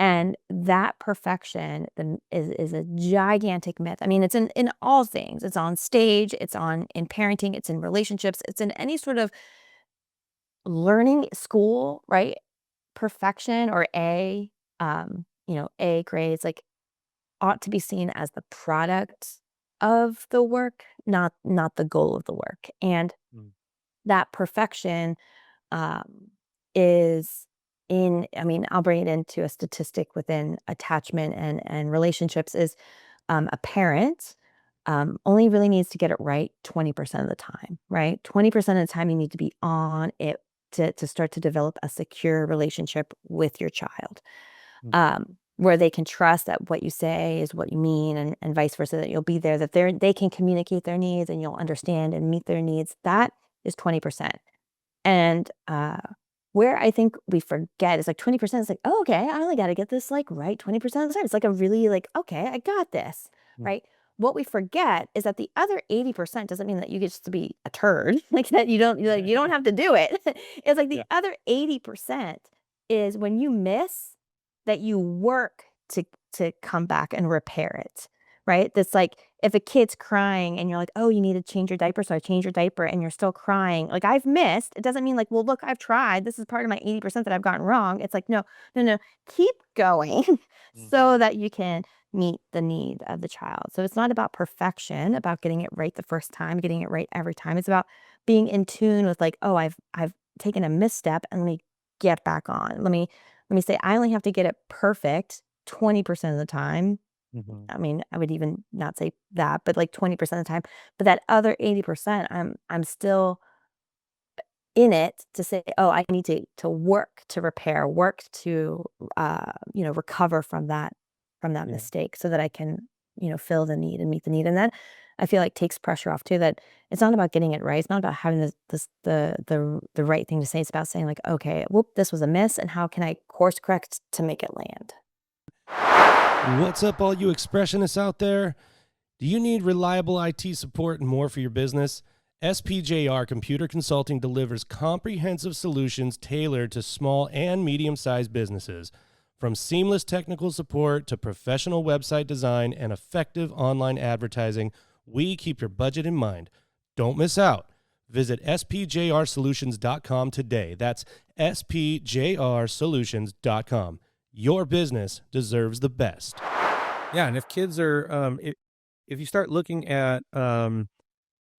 And that perfection is a gigantic myth. I mean, it's in all things. It's on stage, it's in parenting, it's in relationships, it's in any sort of learning school, right? Perfection or A grades, like ought to be seen as the product of the work, not the goal of the work. And Mm. that perfection um, is I mean, I'll bring it into a statistic within attachment and relationships is a parent only really needs to get it right 20% of the time, right? 20% of the time you need to be on it to start to develop a secure relationship with your child, Mm. where they can trust that what you say is what you mean, and vice versa, that you'll be there, that they can communicate their needs and you'll understand and meet their needs. That is 20%. And where I think we forget is like 20% is like, oh, okay, I only got to get this like right 20% of the time. It's like a really like, okay, I got this, Mm. right? What we forget is that the other 80% doesn't mean that you get just to be a turd, like that you don't have to do it. It's like the Yeah. other 80% is when you miss, that you work to come back and repair it, right? That's like if a kid's crying and you're like, "Oh, you need to change your diaper," so I change your diaper and you're still crying. Like I've missed. It doesn't mean like, "Well, look, I've tried. This is part of my 80% that I've gotten wrong." It's like, "No, no, no. Keep going so Mhm. that you can meet the need of the child." So it's not about perfection, about getting it right the first time, getting it right every time. It's about being in tune with like, "Oh, I've taken a misstep and let me get back on. Let me say I only have to get it perfect 20% of the time." Mhm. I mean, I would even not say that, but like 20% of the time. But that other 80%, I'm still in it to say, oh, I need to work to repair, work to recover from that Yeah. mistake so that I can, fill the need and meet the need. And that I feel like takes pressure off too, that it's not about getting it right. It's not about having the right thing to say. It's about saying like, okay, whoop, this was a miss, and how can I course correct to make it land? What's up, all you expressionists out there? Do you need reliable IT support and more for your business? SPJR Computer Consulting delivers comprehensive solutions tailored to small and medium-sized businesses. From seamless technical support to professional website design and effective online advertising, we keep your budget in mind. Don't miss out. Visit spjrsolutions.com today. That's spjrsolutions.com. Your business deserves the best. Yeah, and if kids are, if you start looking at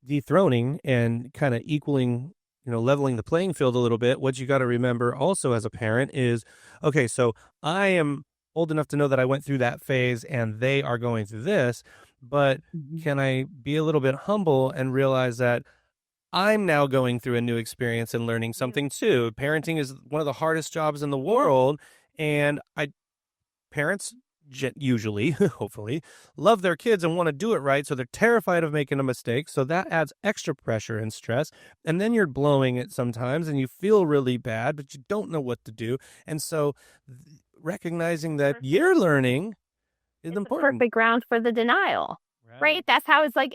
dethroning and kind of equaling, leveling the playing field a little bit, what you got to remember also as a parent is, okay, so I am old enough to know that I went through that phase and they are going through this, but Mhm. can I be a little bit humble and realize that I'm now going through a new experience and learning something too? Parenting is one of the hardest jobs in the world, and parents usually, hopefully, love their kids and want to do it right. So they're terrified of making a mistake. So that adds extra pressure and stress. And then you're blowing it sometimes and you feel really bad, but you don't know what to do. And so recognizing that you're learning is It's the important. perfect ground for the denial, Right. right? That's how it's like,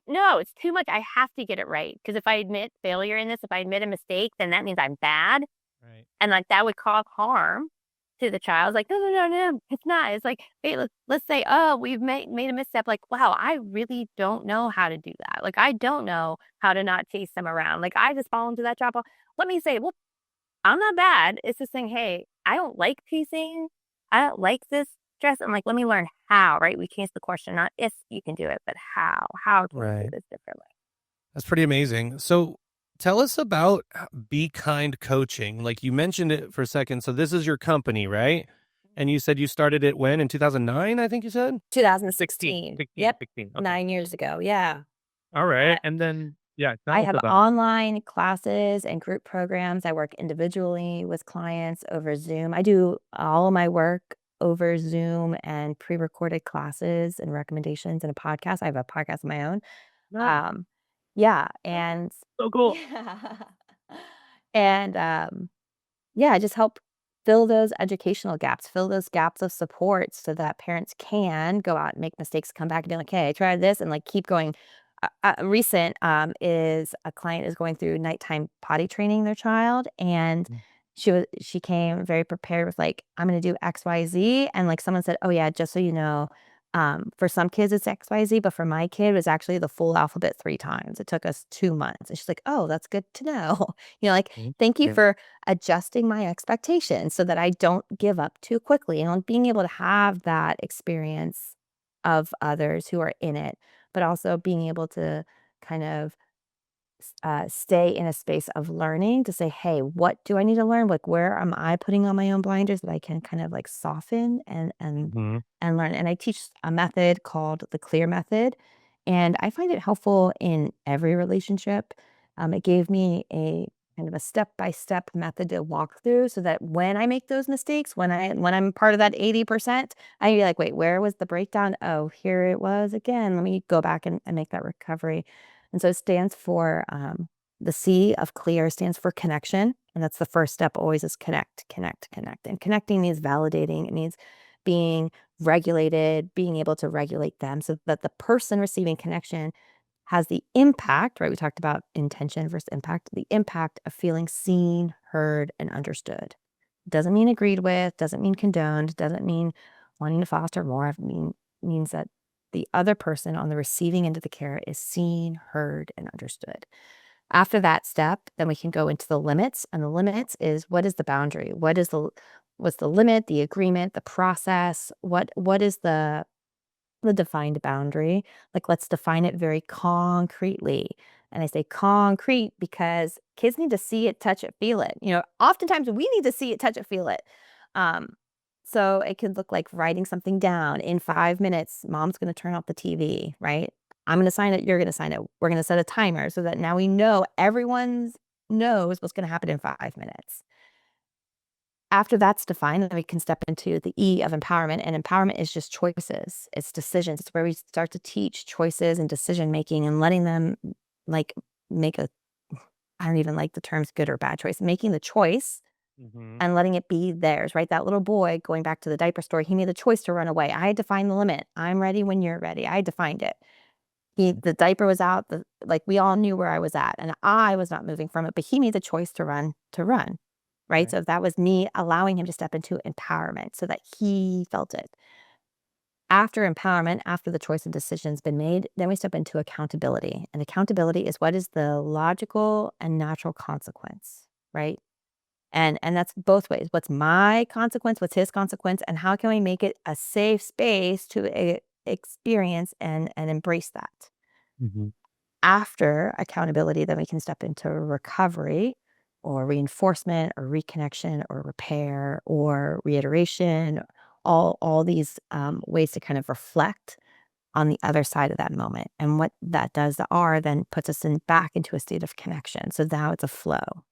no, it's too much. I have to get it right. Because if I admit failure in this, if I admit a mistake, then that means I'm bad. Right. And like that would cause harm to the child. It's like, no, no, no, no, it's not. It's like, hey, let's say, oh, we've made a misstep. Like, wow, I really don't know how to do that. Like, I don't know how to not chase them around. Like, I just fall into that trap. Let me say, well, I'm not bad. It's just saying, hey, I don't like chasing. I don't like this stress. I'm like, let me learn how, right? We changed the question, not if you can do it, but how. How can you do Right. this differently? That's pretty amazing. So tell us about Be Kind Coaching. Like you mentioned it for a second. So this is your company, right? And you said you started it when? In 2009, I think you said? 2016. 16, Yep. 16. Okay. 9 years ago. Yeah. All Uh, right. And then, yeah, tell I us have about it. online classes and group programs. I work individually with clients over Zoom. I do all of my work over Zoom and pre-recorded classes and recommendations and a podcast. I have a podcast of my own. Nice. Um, yeah, and So cool. yeah. And yeah, I just help fill those educational gaps, fill those gaps of support so that parents can go out and make mistakes, come back and be like, "Hey, I tried this," and like keep going. Recent is a client is going through nighttime potty training their child, and Mm. she came very prepared with like, "I'm going to do X, Y, Z," and like someone said, "Oh yeah, just so you know, for some kids it's X, Y, Z, but for my kid it was actually the full alphabet 3 times. It took us 2 months." And she's like, "Oh, that's good to know." Like, "Thank you Yeah. for adjusting my expectations so that I don't give up too quickly," and being able to have that experience of others who are in it, but also being able to kind of stay in a space of learning to say, hey, what do I need to learn? Like, where am I putting on my own blinders that I can kind of like soften Mhm. and learn? And I teach a method called the C.L.E.A.R method, and I find it helpful in every relationship. It gave me a kind of a step-by-step method to walk through so that when I make those mistakes, when I'm part of that 80%, I can be like, wait, where was the breakdown? Oh, here it was again. Let me go back and make that recovery. And so it stands for the C of clear stands for connection. And that's the first step always is connect, connect, connect. And connecting means validating. It means being regulated, being able to regulate them so that the person receiving connection has the impact, right? We talked about intention versus impact, the impact of feeling seen, heard, and understood. Doesn't mean agreed with, doesn't mean condoned, doesn't mean wanting to foster more. Means that the other person on the receiving end of the care is seen, heard, and understood. After that step, then we can go into the limits. And the limits is what is the boundary? What's the limit, the agreement, the process? What is the defined boundary? Like, let's define it very concretely. And I say concrete because kids need to see it, touch it, feel it. Oftentimes we need to see it, touch it, feel it. Um, so it could look like writing something down. In 5 minutes, mom's going to turn off the TV, right? I'm going to sign it. You're going to sign it. We're going to set a timer so that now we know everyone knows what's going to happen in 5 minutes. After that's defined, then we can step into the E of empowerment, and empowerment is just choices. It's decisions. It's where we start to teach choices and decision making and letting them like make a I don't even like the terms good or bad choice, making the choice Mhm. and letting it be theirs, right? That little boy going back to the diaper store, he made the choice to run away. I had to find the limit. I'm ready when you're ready. I defined it. The diaper was out, like we all knew where I was at, and I was not moving from it, but he made the choice to run, right? Right. So that was me allowing him to step into empowerment so that he felt it. After empowerment, after the choice and decision's been made, then we step into accountability. And accountability is what is the logical and natural consequence, right? And that's both ways. What's my consequence? What's his consequence? And how can we make it a safe space to experience and embrace that? Mhm. After accountability, then we can step into recovery or reinforcement or reconnection or repair or reiteration, all these ways to kind of reflect on the other side of that moment. And what that does, the R then puts us back into a state of connection. So now it's a flow.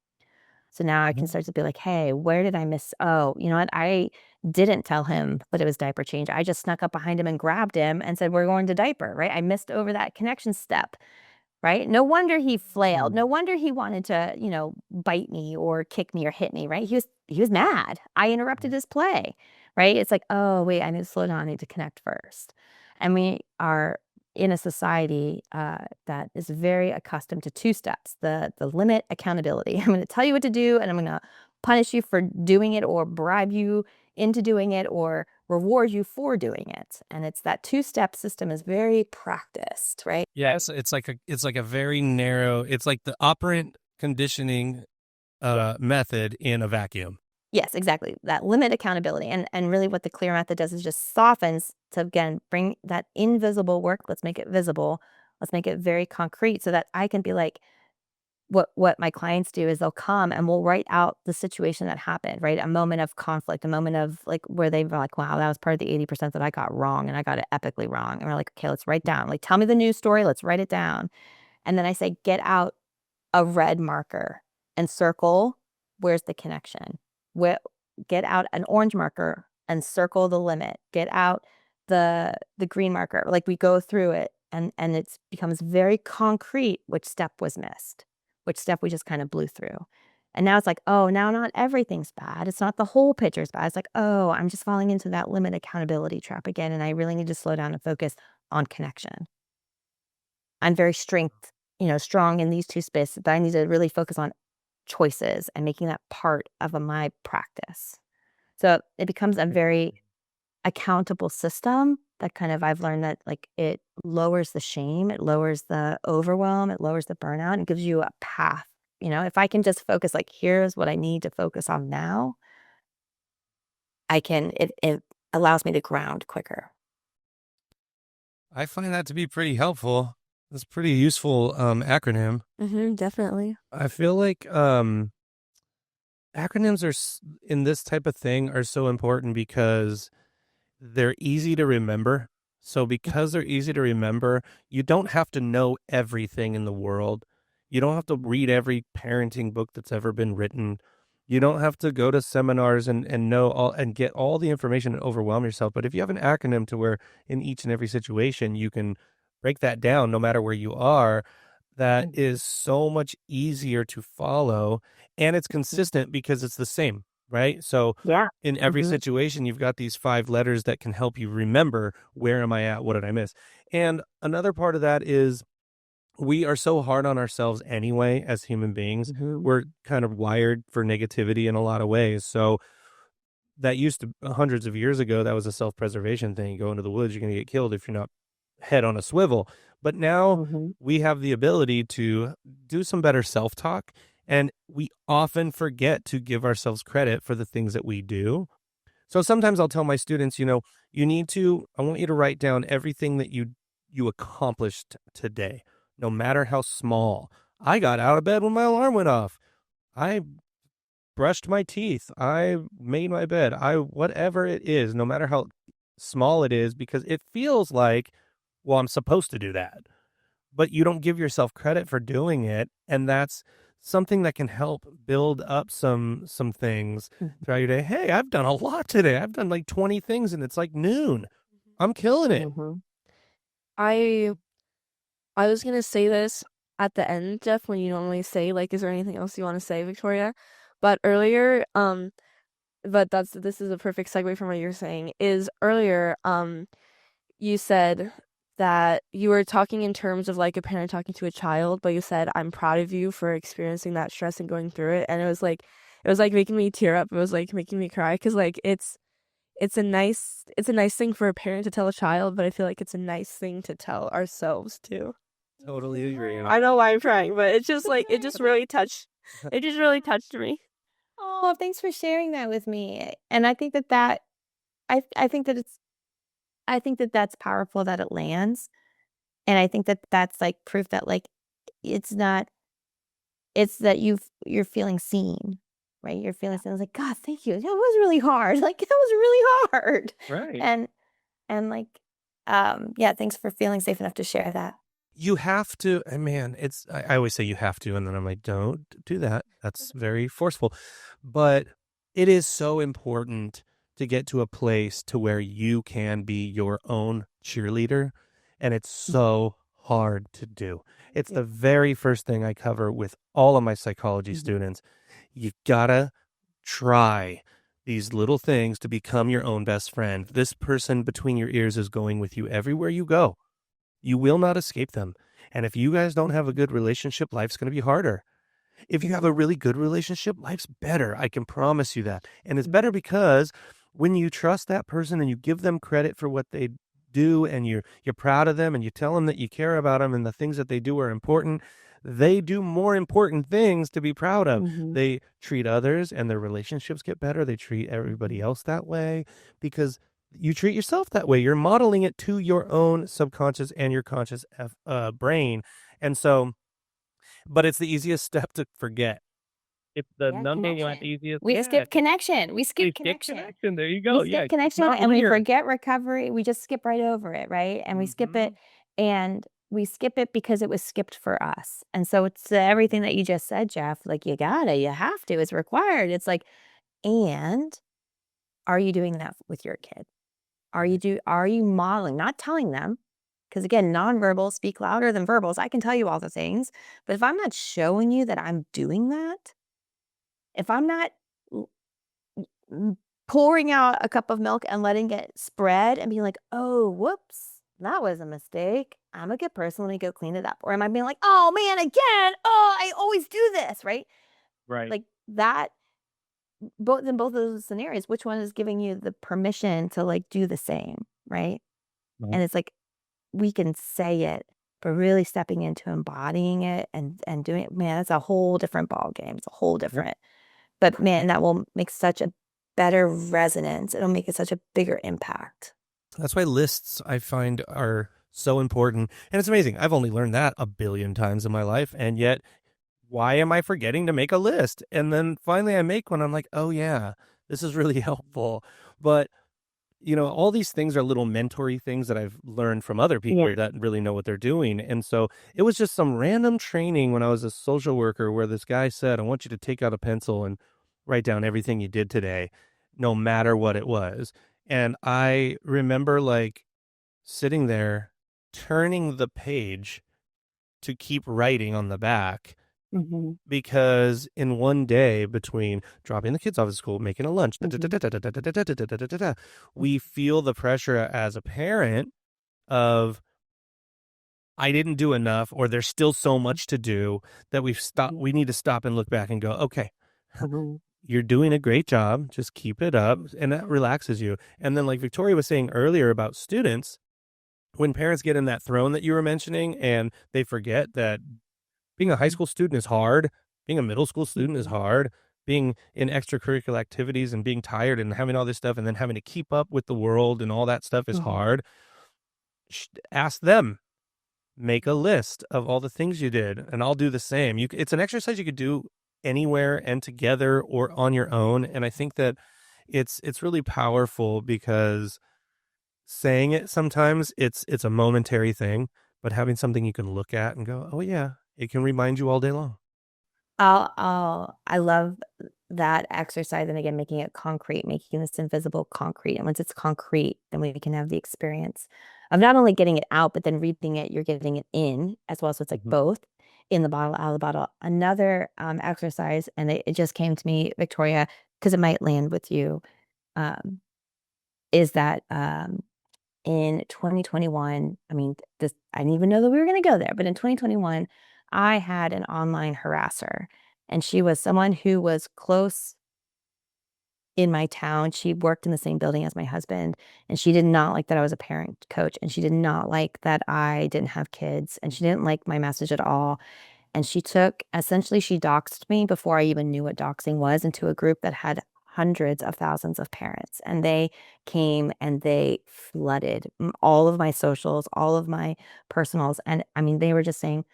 So now I can Mhm. start to be like, hey, where did I miss? Oh, you know what? I didn't tell him that it was diaper change. I just snuck up behind him and grabbed him and said, we're going to diaper, right? I missed over that connection step. Right? No wonder he flailed. No Mm. wonder he wanted to, bite me or kick me or hit me, right? He was mad. I interrupted Right. his play, right? It's like, oh, wait, I need to slow down. I need to connect first. And we are in a society that is very accustomed to two steps: the limit, accountability. I'm going to tell you what to do, and I'm going to punish you for doing it, or bribe you into doing it, or reward you for doing it. And it's that two-step system is very practiced, right? Yes, it's like a very narrow. It's like the operant conditioning method in a vacuum. Yes, exactly. That limit accountability. And really what the C.L.E.A.R method does is just softens to again bring that invisible work. Let's make it visible. Let's make it very concrete so that I can be like, what my clients do is they'll come and we'll write out the situation that happened, right? A moment of conflict, a moment of like where they were like, wow, that was part of the 80% that I got wrong and I got it epically wrong. And we're like, okay, let's write down. Like, tell me the news story, let's write it down. And then I say, get out a red marker and circle where's the connection. Where, get out an orange marker and circle the limit. Get out the green marker. Like, we go through it and it becomes very concrete which step was missed, which step we just kind of blew through. And now it's like, oh, now not everything's bad. It's not the whole picture's bad. It's like, oh, I'm just falling into that limit accountability trap again. And I really need to slow down and focus on connection. I'm very strong in these two spaces, but I need to really focus on choices and making that part of my practice. So it becomes a very accountable system that kind of I've learned that like it lowers the shame, it lowers the overwhelm, it lowers the burnout, and gives you a path. If I can just focus like here's what I need to focus on now, it allows me to ground quicker. I find that to be pretty helpful. It's a pretty useful acronym. Definitely. I feel like acronyms in this type of thing are so important because they're easy to remember. So because they're easy to remember, you don't have to know everything in the world. You don't have to read every parenting book that's ever been written. You don't have to go to seminars and know all and get all the information and overwhelm yourself. But if you have an acronym to where in each and every situation you can break that down no matter where you are, that is so much easier to follow, and it's consistent because it's the same, right? So Yeah. in every situation, you've got these 5 letters that can help you remember, where am I at? What did I miss? And another part of that is we are so hard on ourselves anyway as human beings. We're kind of wired for negativity in a lot of ways. So that used to hundreds of years ago, that was a self-preservation thing. You go into the woods, you're going to get killed if you're not head on a swivel. But now we have the ability to do some better self-talk, and we often forget to give ourselves credit for the things that we do. So sometimes I'll tell my students, I want you to write down everything that you accomplished today, no matter how small. I got out of bed when my alarm went off. I brushed my teeth. I made my bed. Whatever it is, no matter how small it is, because it feels like, well, I'm supposed to do that. But you don't give yourself credit for doing it, and that's something that can help build up some things throughout your day. Hey, I've done a lot today. I've done like 20 things and it's like noon. I'm killing it. I was gonna say this at the end, Jeff, when you normally say, like, is there anything else you want to say, Victoria? But earlier, but this is a perfect segue from what you're saying, is earlier, you said that you were talking in terms of like a parent talking to a child, but you said, I'm proud of you for experiencing that stress and going through it. And it was like making me tear up. It was like making me cry because like it's a nice thing for a parent to tell a child, but I feel like it's a nice thing to tell ourselves too. Totally agree. I know why I'm crying, but it's just like it just really touched me. Oh, thanks for sharing that with me. And I think I think that that's powerful that it lands. And I think that that's like proof that like it's not it's that you're feeling seen, right? You're feeling seen. I was like, God, thank you. That was really hard. Like that was really hard. Right. And like yeah, thanks for feeling safe enough to share that. You have to, and man, I always say you have to, and then I'm like, don't do that. That's very forceful. But it is so important to get to a place to where you can be your own cheerleader. And it's so hard to do. It's the very first thing I cover with all of my psychology students. You've got to try these little things to become your own best friend. This person between your ears is going with you everywhere you go. You will not escape them. And if you guys don't have a good relationship, life's going to be harder. If you have a really good relationship, life's better. I can promise you that. And it's better because when you trust that person and you give them credit for what they do and you're proud of them and you tell them that you care about them and the things that they do are important, they do more important things to be proud of. They treat others and their relationships get better. They treat everybody else that way because you treat yourself that way. You're modeling it to your own subconscious and your conscious brain. And so, but it's the easiest step to forget. It's the easiest. We skip connection. We skip Skip connection. connection. There you go. We skip connection and we forget recovery. We just skip right over it, right? And we skip it and we skip it because it was skipped for us. And so it's everything that you just said, Jeff. Like you have to, it's required. It's like, and are you doing that with your kid? Are you modeling, not telling them? Because again, nonverbals speak louder than verbals. I can tell you all the things, but if I'm not showing you that I'm doing that, if I'm not pouring out a cup of milk and letting it spread and being like, oh, whoops, that was a mistake. I'm a good person. Let me go clean it up. Or am I being like, oh man, again, oh, I always do this, right? Right. Like that, both of those scenarios, which one is giving you the permission to like do the same, right? And it's like, we can say it, but really stepping into embodying it and doing it, man, it's a whole different ball game. It's a whole different, but man, that will make such a better resonance. It'll make it such a bigger impact. That's why lists I find are So important. And it's amazing. I've only learned that a billion times in my life. And yet, why am I forgetting to make a list? And then finally I make one. I'm like, oh, yeah, this is really helpful. But, all these things are little mentory things that I've learned from other Yeah. people that really know what they're doing. And so it was just some random training when I was a social worker where this guy said, I want you to take out a pencil and write down everything you did today, no matter what it was. And I remember like sitting there, turning the page to keep writing on the back Mhm. because in one day between dropping the kids off at school, making a lunch, Mhm. we feel the pressure as a parent of I didn't do enough or there's still so much to do that Mhm. we need to stop and look back and go, okay, Mhm. you're doing a great job. Just keep it up. And that relaxes you. And then like Victoria was saying earlier about students, when parents get in that throne that you were mentioning and they forget that being a high school student is hard, being a middle school student is Mhm. hard, being in extracurricular activities and being tired and having all this stuff and then having to keep up with the world and all that stuff is Mhm. hard. Ask them, make a list of all the things you did, and I'll do the same. It's an exercise you could do anywhere and together or on your own. And I think that it's really powerful because saying it sometimes it's a momentary thing, but having something you can look at and go, "Oh yeah," it can remind you all day long. I love that exercise, and again, making it concrete, making this invisible concrete, and once it's concrete, then we can have the experience of not only getting it out, but then reaping it, you're getting it in as well, so it's, like, Mhm. both in the bottle, out of the bottle. Another, exercise, and it just came to me, Victoria, because it might land with you, um, is that, in 2021, I mean, this I didn't even know that we were gonna go there, but in 2021, I had an online harasser, and she was someone who was close in my town. She worked in the same building as my husband, and she did not like that I was a parent coach, and she did not like that I didn't have kids, and she didn't like my message at all, and she doxed me before I even knew what doxing was into a group that had hundreds of thousands of parents, and they came and they flooded all of my socials, all of my personals, and I mean, they were just saying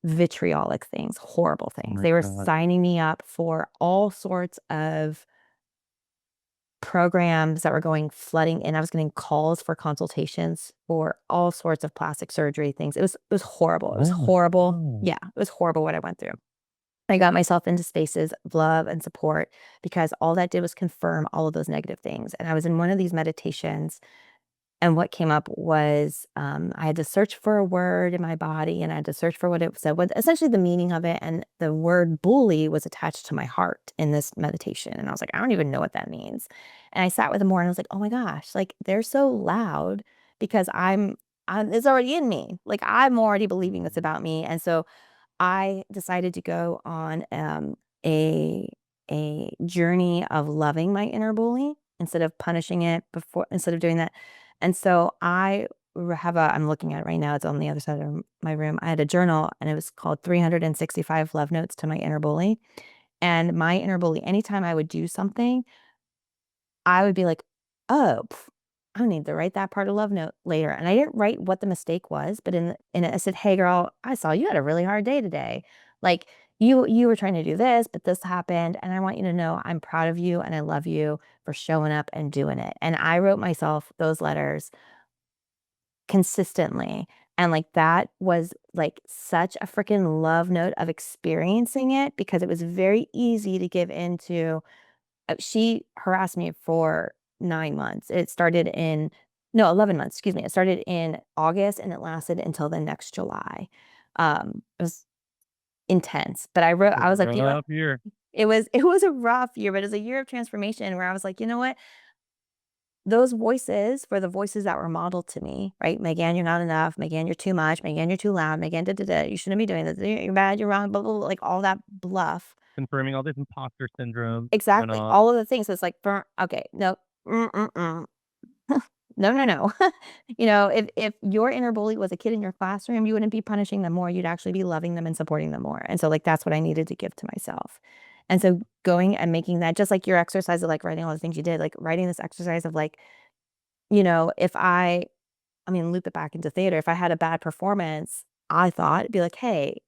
vitriolic things, horrible Oh things. my They were god. signing me up for all sorts of programs that were going flooding and I was getting calls for consultations for all sorts of plastic surgery things. It was horrible. It was Oh my horrible. god. Yeah, it was horrible what I went through. I got myself into spaces of love and support because all that did was confirm all of those negative things. And I was in one of these meditations, and what came up was I had to search for a word in my body and I had to search for what it said, what essentially the meaning of it. And the word bully was attached to my heart in this meditation. And I was like, I don't even know what that means. And I sat with them more and I was like, oh my gosh, like they're so loud because it's already in me. Like I'm already believing this about me. And so I decided to go on a a journey of loving my inner bully instead of punishing it before instead of doing that. And so I'm looking at it right now. It's on the other side of my room. I had a journal and it was called 365 Love Notes to My Inner Bully. And my inner bully, anytime I would do something, I would be like, "Oh, I don't need to write that part of love note later." And I didn't write what the mistake was, but in it, I said, "Hey, girl, I saw you had a really hard day today. Like you were trying to do this, but this happened, and I want you to know I'm proud of you and I love you for showing up and doing it." And I wrote myself those letters consistently. And like that was like such a freaking love note of experiencing it because it was very easy to give into she harassed me for 9 months. It started in no, 11 months, excuse me. It started in August and it lasted until the next July. It was intense, but I was like, "You know what?" Rough year. It was a rough year, but it was a year of transformation where I was like, "You know what? Those voices were the voices that were modeled to me, right? MegAnne, you're not enough. MegAnne, you're too much. MegAnne, you're too loud. MegAnne, da, da, da. You shouldn't be doing this. You're bad. You're wrong. Blah, blah, blah," like all that bluff. Confirming all this imposter syndrome went Exactly. off. All of the things. So it's like, okay, no, no, no, no. If your inner bully was a kid in your classroom, you wouldn't be punishing them more. You'd actually be loving them and supporting them more. And so, like, that's what I needed to give to myself. And so, going and making that just like your exercise of like writing all the things you did, like writing this exercise of like, if I loop it back into theater. If I had a bad performance, I thought it'd be like, hey,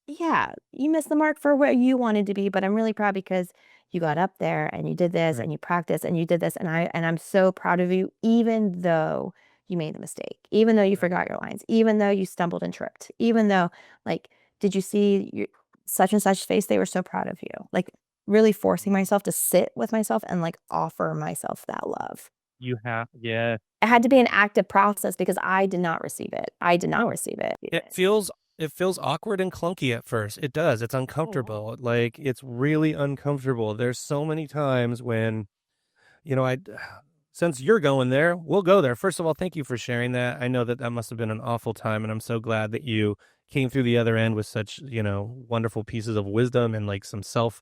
yeah, you missed the mark for where you wanted to be, but I'm really proud because you got up there and you did this and you practiced and you did this, and I'm so proud of you, even though you made the mistake, even though you forgot your lines, even though you stumbled and tripped, even though, like, did you see your such and such face? They were so proud of you. Like, really forcing myself to sit with myself and, like, offer myself that love. You have, yeah. It had to be an active process because I did not receive it. I did not receive it. It feels awkward and clunky at first. It does. It's uncomfortable. Like, it's really uncomfortable. There's so many times when, I since you're going there, we'll go there. First of all, thank you for sharing that. I know that must have been an awful time, and I'm so glad that you came through the other end with such, wonderful pieces of wisdom and like some self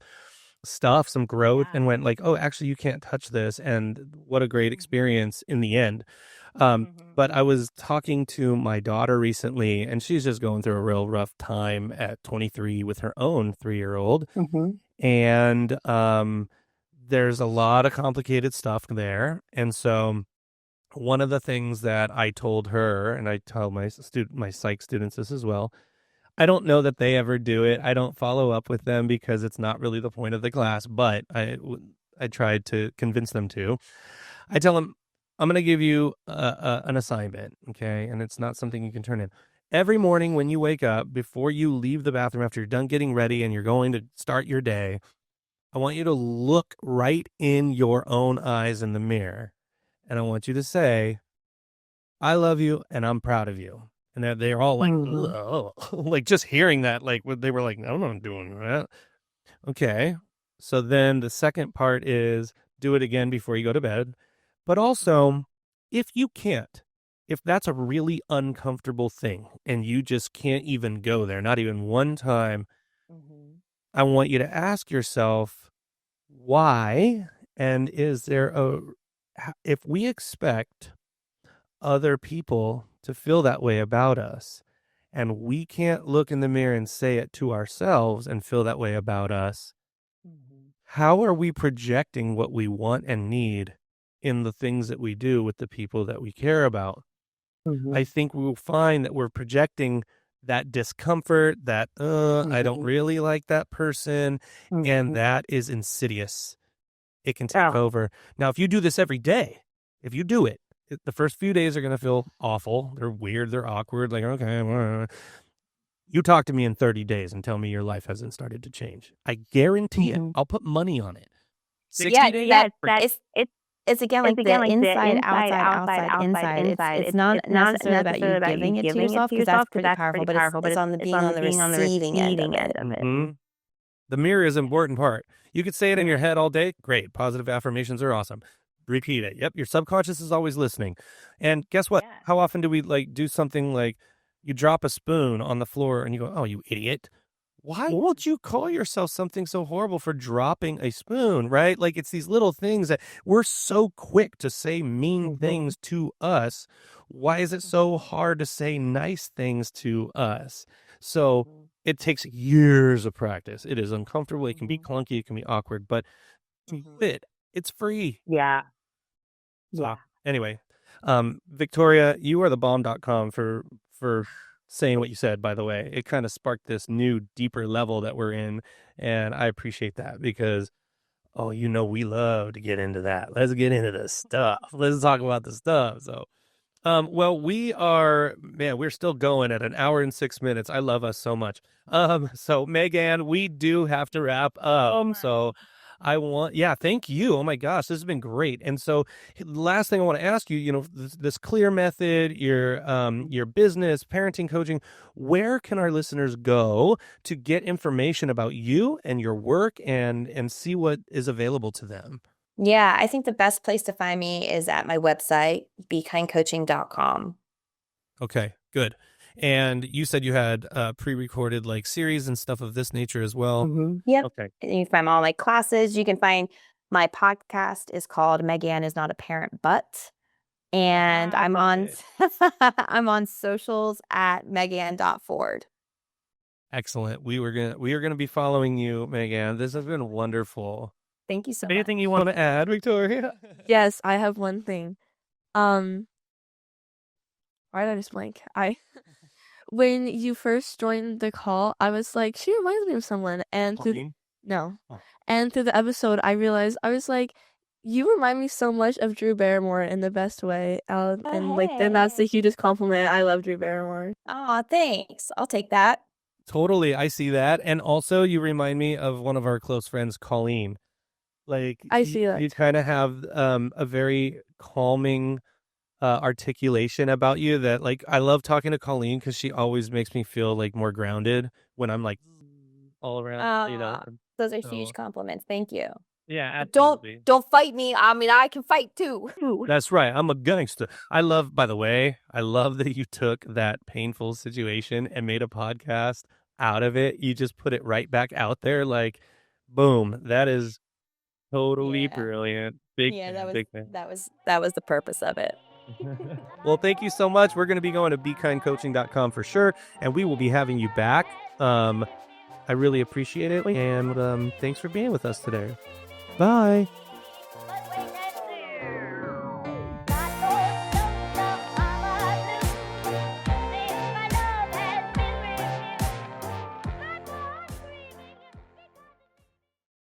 stuff, some growth, and went like, oh, actually, you can't touch this. And what a great experience in the end. But I was talking to my daughter recently, and she's just going through a real rough time at 23 with her own 3-year-old. And there's a lot of complicated stuff there. And so one of the things that I told her, and I tell my psych students this as well, I don't know that they ever do it. I don't follow up with them because it's not really the point of the class, but I tried to convince them to. I tell them, I'm going to give you an assignment, okay? And it's not something you can turn in. Every morning when you wake up, before you leave the bathroom, after you're done getting ready and you're going to start your day, I want you to look right in your own eyes in the mirror. And I want you to say, I love you and I'm proud of you. And they're all like, oh, like just hearing that, like they were like, I'm not doing that. Okay. So then the second part is do it again before you go to bed. But also, if you can't, if that's a really uncomfortable thing and you just can't even go there, not even one time, I want you to ask yourself why. And is there if we expect other people to feel that way about us, and we can't look in the mirror and say it to ourselves and feel that way about us, how are we projecting what we want and need in the things that we do with the people that we care about? I think we'll find that we're projecting that discomfort, that, I don't really like that person, and that is insidious. It can take over. Now, if you do this every day, if you do it, the first few days are going to feel awful. They're weird. They're awkward. Like, okay, you talk to me in 30 days and tell me your life hasn't started to change. I guarantee it. I'll put money on it. 60 days? It's again like the inside, outside, inside. It's not necessarily about you giving it to yourself because that's pretty powerful, but it's on the being on the receiving end of it. The mirror is an important part. You could say it in your head all day. Great. Positive affirmations are awesome. Repeat it. Yep. Your subconscious is always listening. And guess what? How often do we do something like you drop a spoon on the floor and you go, oh, you idiot. Why would you call yourself something so horrible for dropping a spoon, right? Like, it's these little things that we're so quick to say mean things to us. Why is it so hard to say nice things to us? So it takes years of practice. It is uncomfortable. It can be clunky. It can be awkward, but do it. It's free. Yeah. Anyway, Victoria, you are the bomb.com for saying what you said, by the way. It kind of sparked this new, deeper level that we're in, and I appreciate that because, we love to get into that. Let's get into the stuff. Let's talk about the stuff. So, well, we're still going at 1 hour and 6 minutes. I love us so much. So MegAnne, we do have to wrap up. So thank you. Oh my gosh, this has been great. And so last thing I want to ask you, this C.L.E.A.R method, your business, parenting, coaching, where can our listeners go to get information about you and your work and see what is available to them? Yeah, I think the best place to find me is at my website, bekindcoaching.com. Okay, good. And you said you had pre-recorded like series and stuff of this nature as well. Yep. Okay. And you can find all my classes. You can find my podcast is called MegAnne is Not a Parent But. And I'm on I'm on socials at MegAnne.Ford. Excellent. We are gonna be following you, MegAnne. This has been wonderful. Thank you so much. Anything you want to add, Victoria? Yes, I have one thing. why did I just blank? When you first joined the call, I was like, she reminds me of someone. And Pauline? no. Oh. And through the episode, I realized, I was like, you remind me so much of Drew Barrymore in the best way. And like, then that's the hugest compliment. I love Drew Barrymore. Oh, thanks. I'll take that. Totally, I see that. And also, you remind me of one of our close friends, Colleen. Like, I see that. you kind of have a very calming articulation about you that, like, I love talking to Colleen because she always makes me feel like more grounded when I'm like all around, you know. Those are So, huge compliments. Thank you. yeah, But absolutely. don't fight me. I mean, I can fight too. That's right. I'm a gangster. I love, by the way, I love that you took that painful situation and made a podcast out of it. You just put it right back out there. Like, boom. That is totally Yeah. brilliant. Big Yeah, fan, big fan. that was the purpose of it. Well, thank you so much. We're going to be going to bekindcoaching.com for sure, and we will be having you back. I really appreciate it, and thanks for being with us today. Bye.